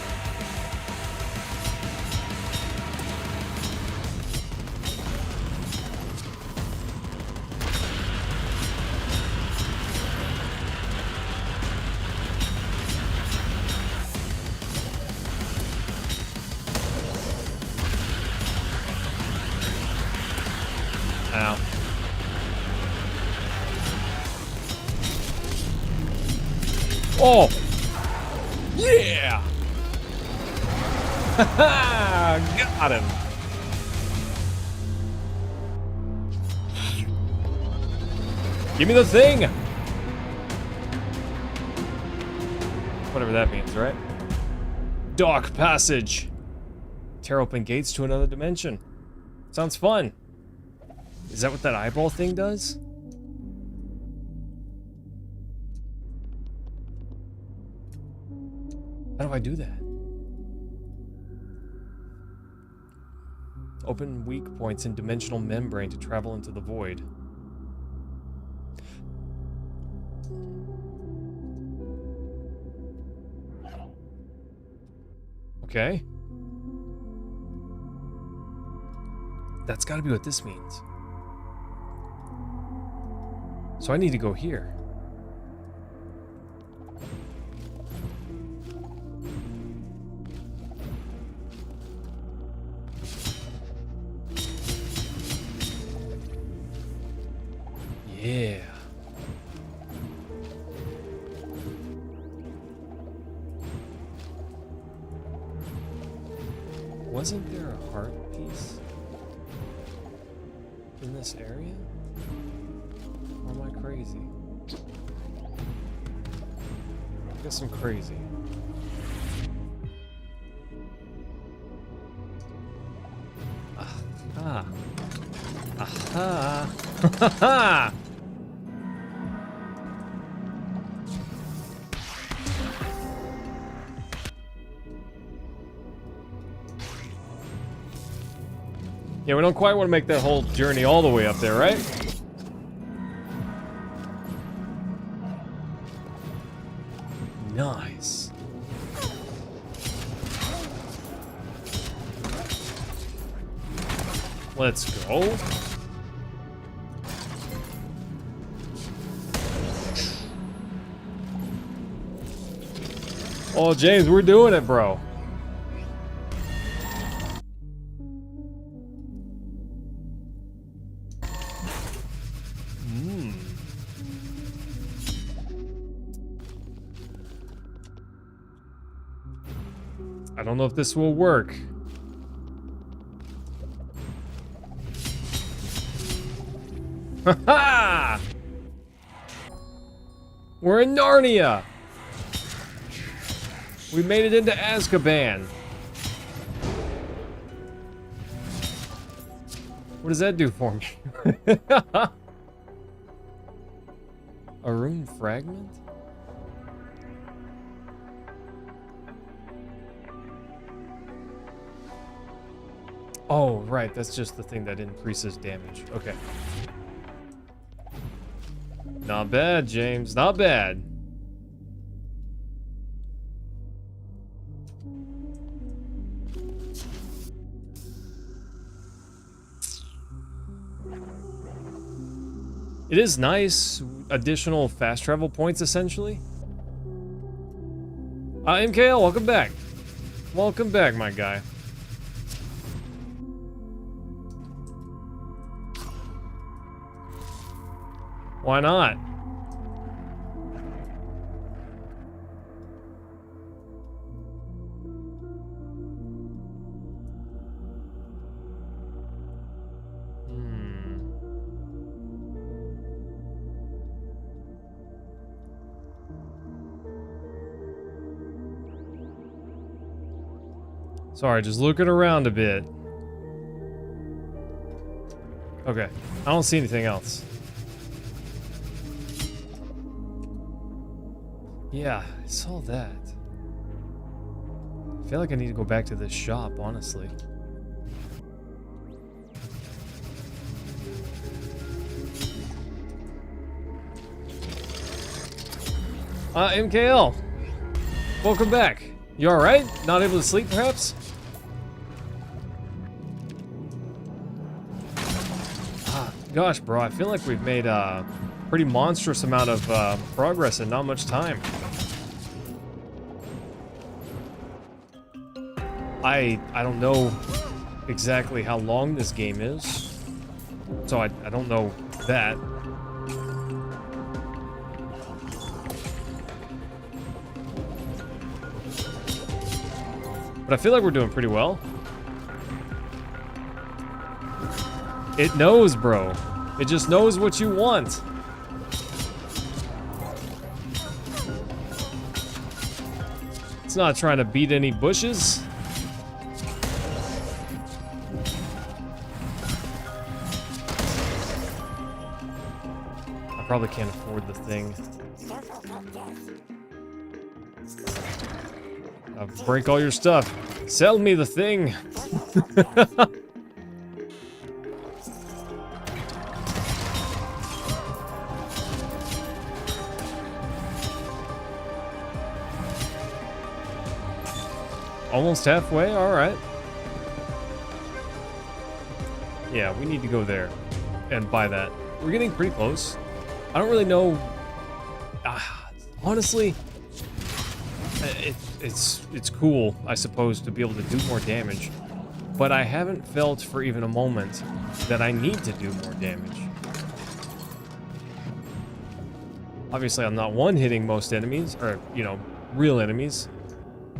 Ow. Oh! Yeah! Got him! Give me the thing! Whatever that means, right? Dark passage. Tear open gates to another dimension. Sounds fun. Is that what that eyeball thing does? How do I do that? Open weak points in dimensional membrane to travel into the void. Okay. That's gotta be what this means. So I need to go here. Yeah. Wasn't there a heart piece in this area? Or am I crazy? I guess I'm crazy. Aha. Aha. Ha ha! Yeah, we don't quite want to make that whole journey all the way up there, right? Nice. Let's go. Oh, James, we're doing it, bro. I don't know if this will work. Ha-ha! We're in Narnia! We made it into Azkaban. What does that do for me? A rune fragment? Oh, right, that's just the thing that increases damage. Okay. Not bad, James, not bad. It is nice, additional fast travel points, essentially. MKL, welcome back. Welcome back, my guy. Why not? Sorry, just looking around a bit. Okay, I don't see anything else. Yeah, I saw that. I feel like I need to go back to this shop, honestly. MKL, welcome back. You alright? Not able to sleep, perhaps? Gosh, bro, I feel like we've made a pretty monstrous amount of progress in not much time. I don't know exactly how long this game is, so I don't know that. But I feel like we're doing pretty well. It knows, bro. It just knows what you want. It's not trying to beat any bushes. I probably can't afford the thing. Break all your stuff. Sell me the thing. Almost halfway, alright. Yeah, we need to go there and buy that. We're getting pretty close. I don't really know. Honestly, it's cool, I suppose, to be able to do more damage. But I haven't felt for even a moment that I need to do more damage. Obviously, I'm not one-hitting most enemies, or, you know, real enemies.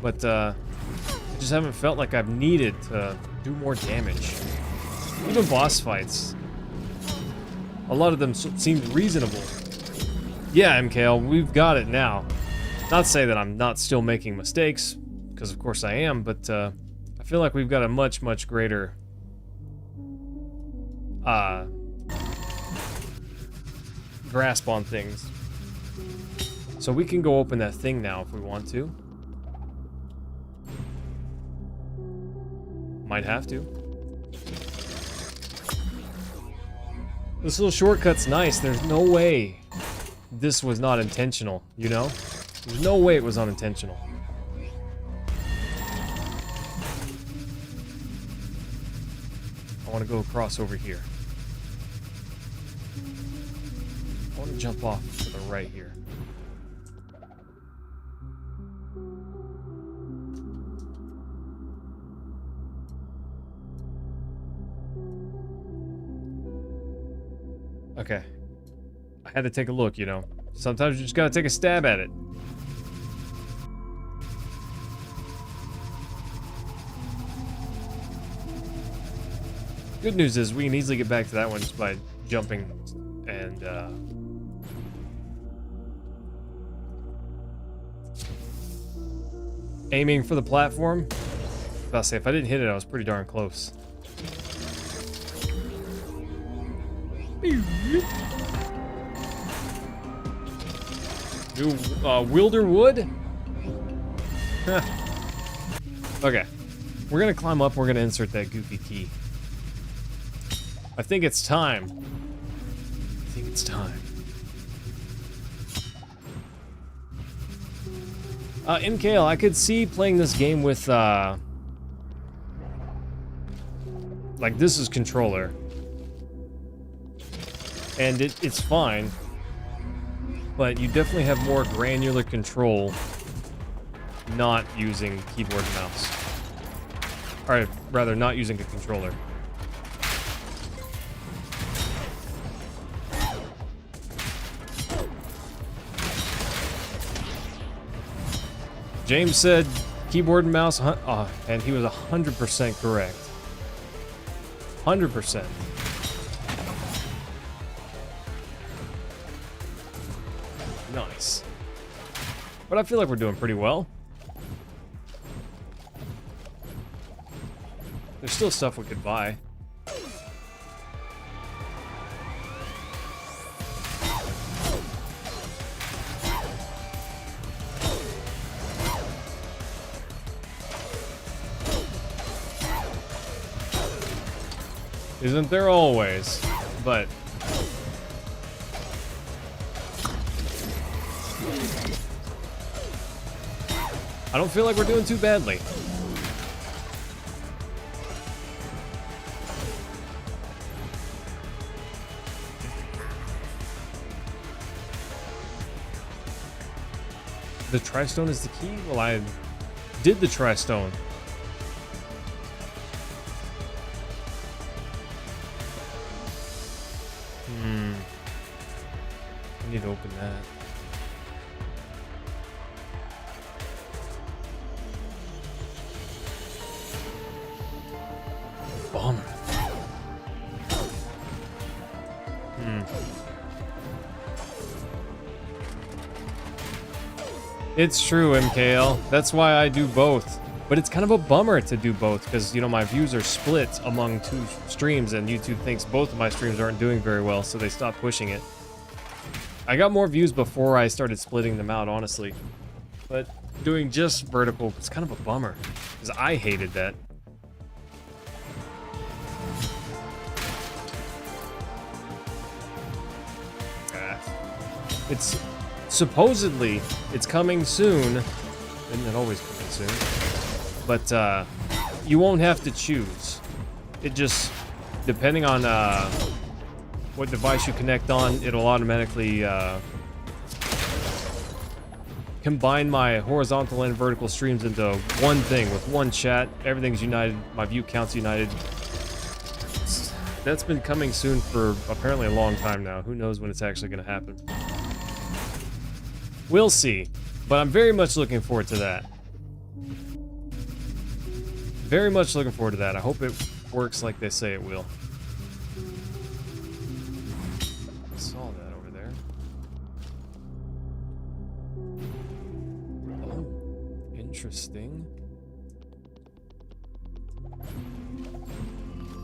But, I just haven't felt like I've needed to do more damage. Even boss fights. A lot of them seemed reasonable. Yeah, MKL, we've got it now. Not to say that I'm not still making mistakes, because of course I am, but I feel like we've got a much, much greater grasp on things. So we can go open that thing now if we want to. Might have to. This little shortcut's nice. There's no way this was not intentional, you know? There's no way it was unintentional. I want to go across over here. I want to jump off to the right here. Okay. I had to take a look, you know. Sometimes you just gotta take a stab at it. Good news is we can easily get back to that one just by jumping and aiming for the platform. I'll say if I didn't hit it, I was pretty darn close. New Wilder Wood? Okay. We're gonna climb up, we're gonna insert that goofy key. I think it's time. I think it's time. MKL, I could see playing this game with, like, this is controller. And it's fine. But you definitely have more granular control not using keyboard and mouse. Or rather, not using a controller. James said keyboard and mouse, and he was 100% correct. 100%. Nice. But I feel like we're doing pretty well. There's still stuff we could buy. Isn't there always? But I don't feel like we're doing too badly. The Tri-Stone is the key? Well, I did the Tri-Stone. I need to open that. Bomber. It's true, MKL. That's why I do both. But it's kind of a bummer to do both because, you know, my views are split among 2 streams and YouTube thinks both of my streams aren't doing very well, so they stopped pushing it. I got more views before I started splitting them out, honestly. But doing just vertical, it's kind of a bummer because I hated that. It's supposedly it's coming soon, and it always coming soon. But you won't have to choose. It just, depending on what device you connect on, it'll automatically combine my horizontal and vertical streams into one thing with one chat. Everything's united. My view count's united. That's been coming soon for apparently a long time now. Who knows when it's actually going to happen. We'll see, but I'm very much looking forward to that. Very much looking forward to that. I hope it works like they say it will. I saw that over there. Oh, interesting.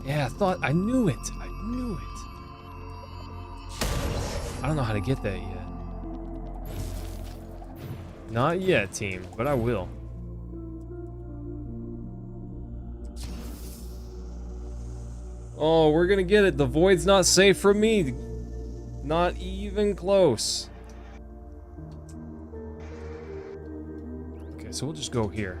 Yeah, I knew it. I knew it. I don't know how to get that yet. Not yet, team, but I will. Oh, we're gonna get it. The void's not safe from me. Not even close. Okay, so we'll just go here.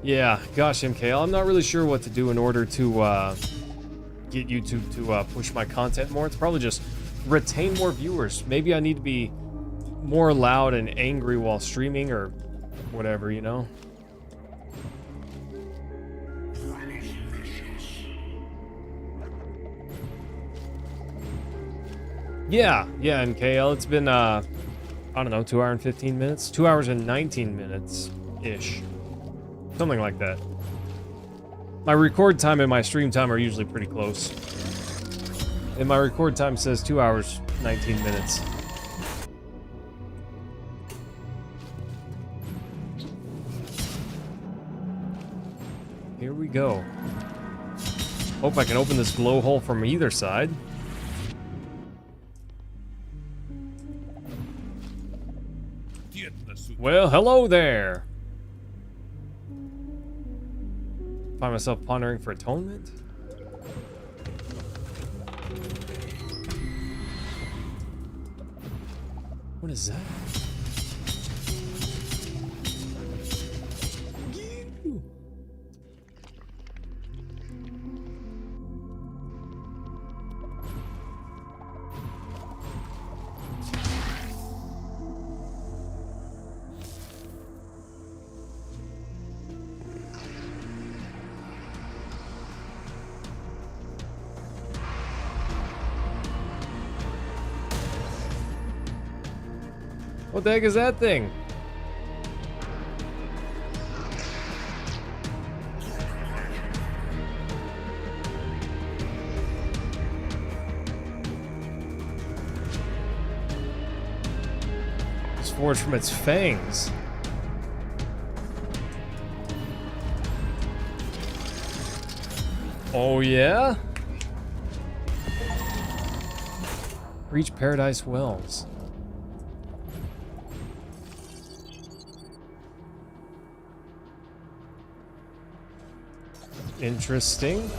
Yeah, gosh, MKL, I'm not really sure what to do in order to get YouTube to push my content more. It's probably just retain more viewers. Maybe I need to be more loud and angry while streaming or whatever, you know? Yeah, and KL, it's been, I don't know, 2 hours and 15 minutes? 2 hours and 19 minutes-ish. Something like that. My record time and my stream time are usually pretty close. And my record time says 2 hours, 19 minutes. Here we go. Hope I can open this blowhole from either side. Well, hello there. Find myself pondering for atonement. What is that? What the heck is that thing? It's forged from its fangs. Oh yeah? Reach Paradise Wells. Interesting.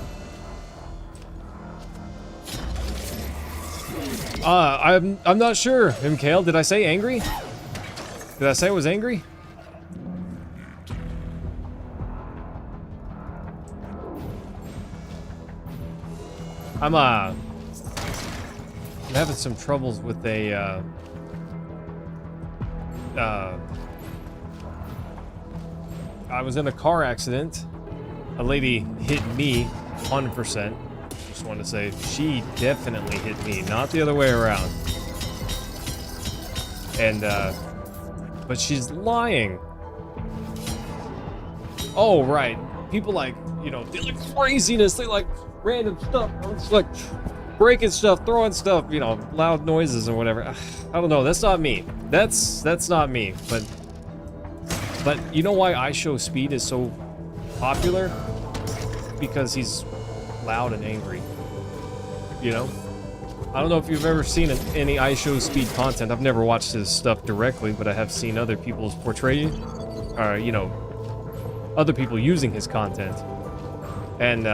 I'm not sure, MKL. Did I say angry? Did I say I was angry? I'm having some troubles with a I was in a car accident. A lady hit me 100%. Just wanted to say she definitely hit me, not the other way around. And but she's lying. Oh right, people like, you know, they like craziness, they like random stuff. I'm just like, breaking stuff, throwing stuff, you know, loud noises or whatever. I don't know. That's not me. That's not me. But you know why IShowSpeed is so popular? Because he's loud and angry. You know? I don't know if you've ever seen any IShowSpeed content. I've never watched his stuff directly, but I have seen other people's portraying, or you know, other people using his content. And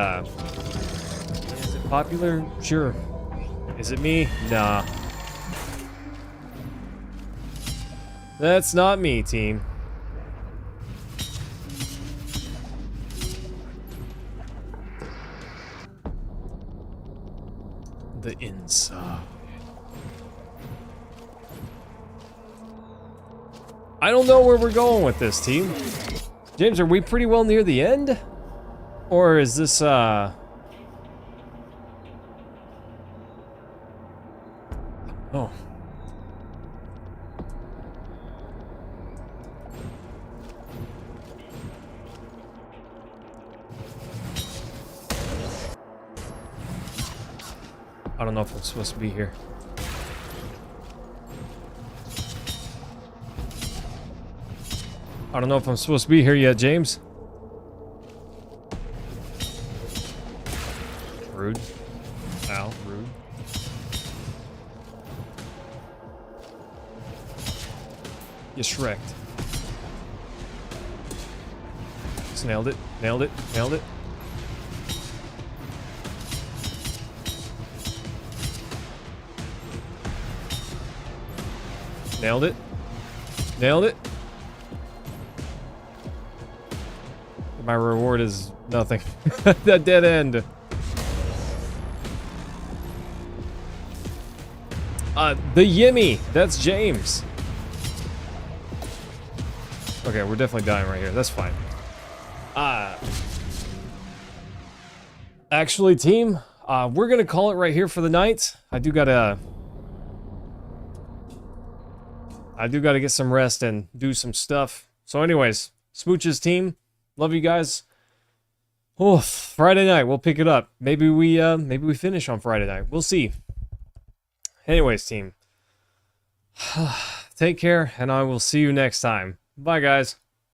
is it popular? Sure. Is it me? Nah. That's not me, team. The inside. I don't know where we're going with this, team. James, are we pretty well near the end? Or is this, Oh. I don't know if I'm supposed to be here. I don't know if I'm supposed to be here yet, James. Rude. Ow, rude. You shreked. Just nailed it, nailed it, nailed it. Nailed it. Nailed it. My reward is nothing. That dead end. The Yimmy. That's James. Okay, we're definitely dying right here. That's fine. Actually, team, we're gonna call it right here for the night. I do gotta get some rest and do some stuff. So anyways, Smooches team, love you guys. Oh, Friday night, we'll pick it up. Maybe we finish on Friday night. We'll see. Anyways, team, take care, and I will see you next time. Bye, guys.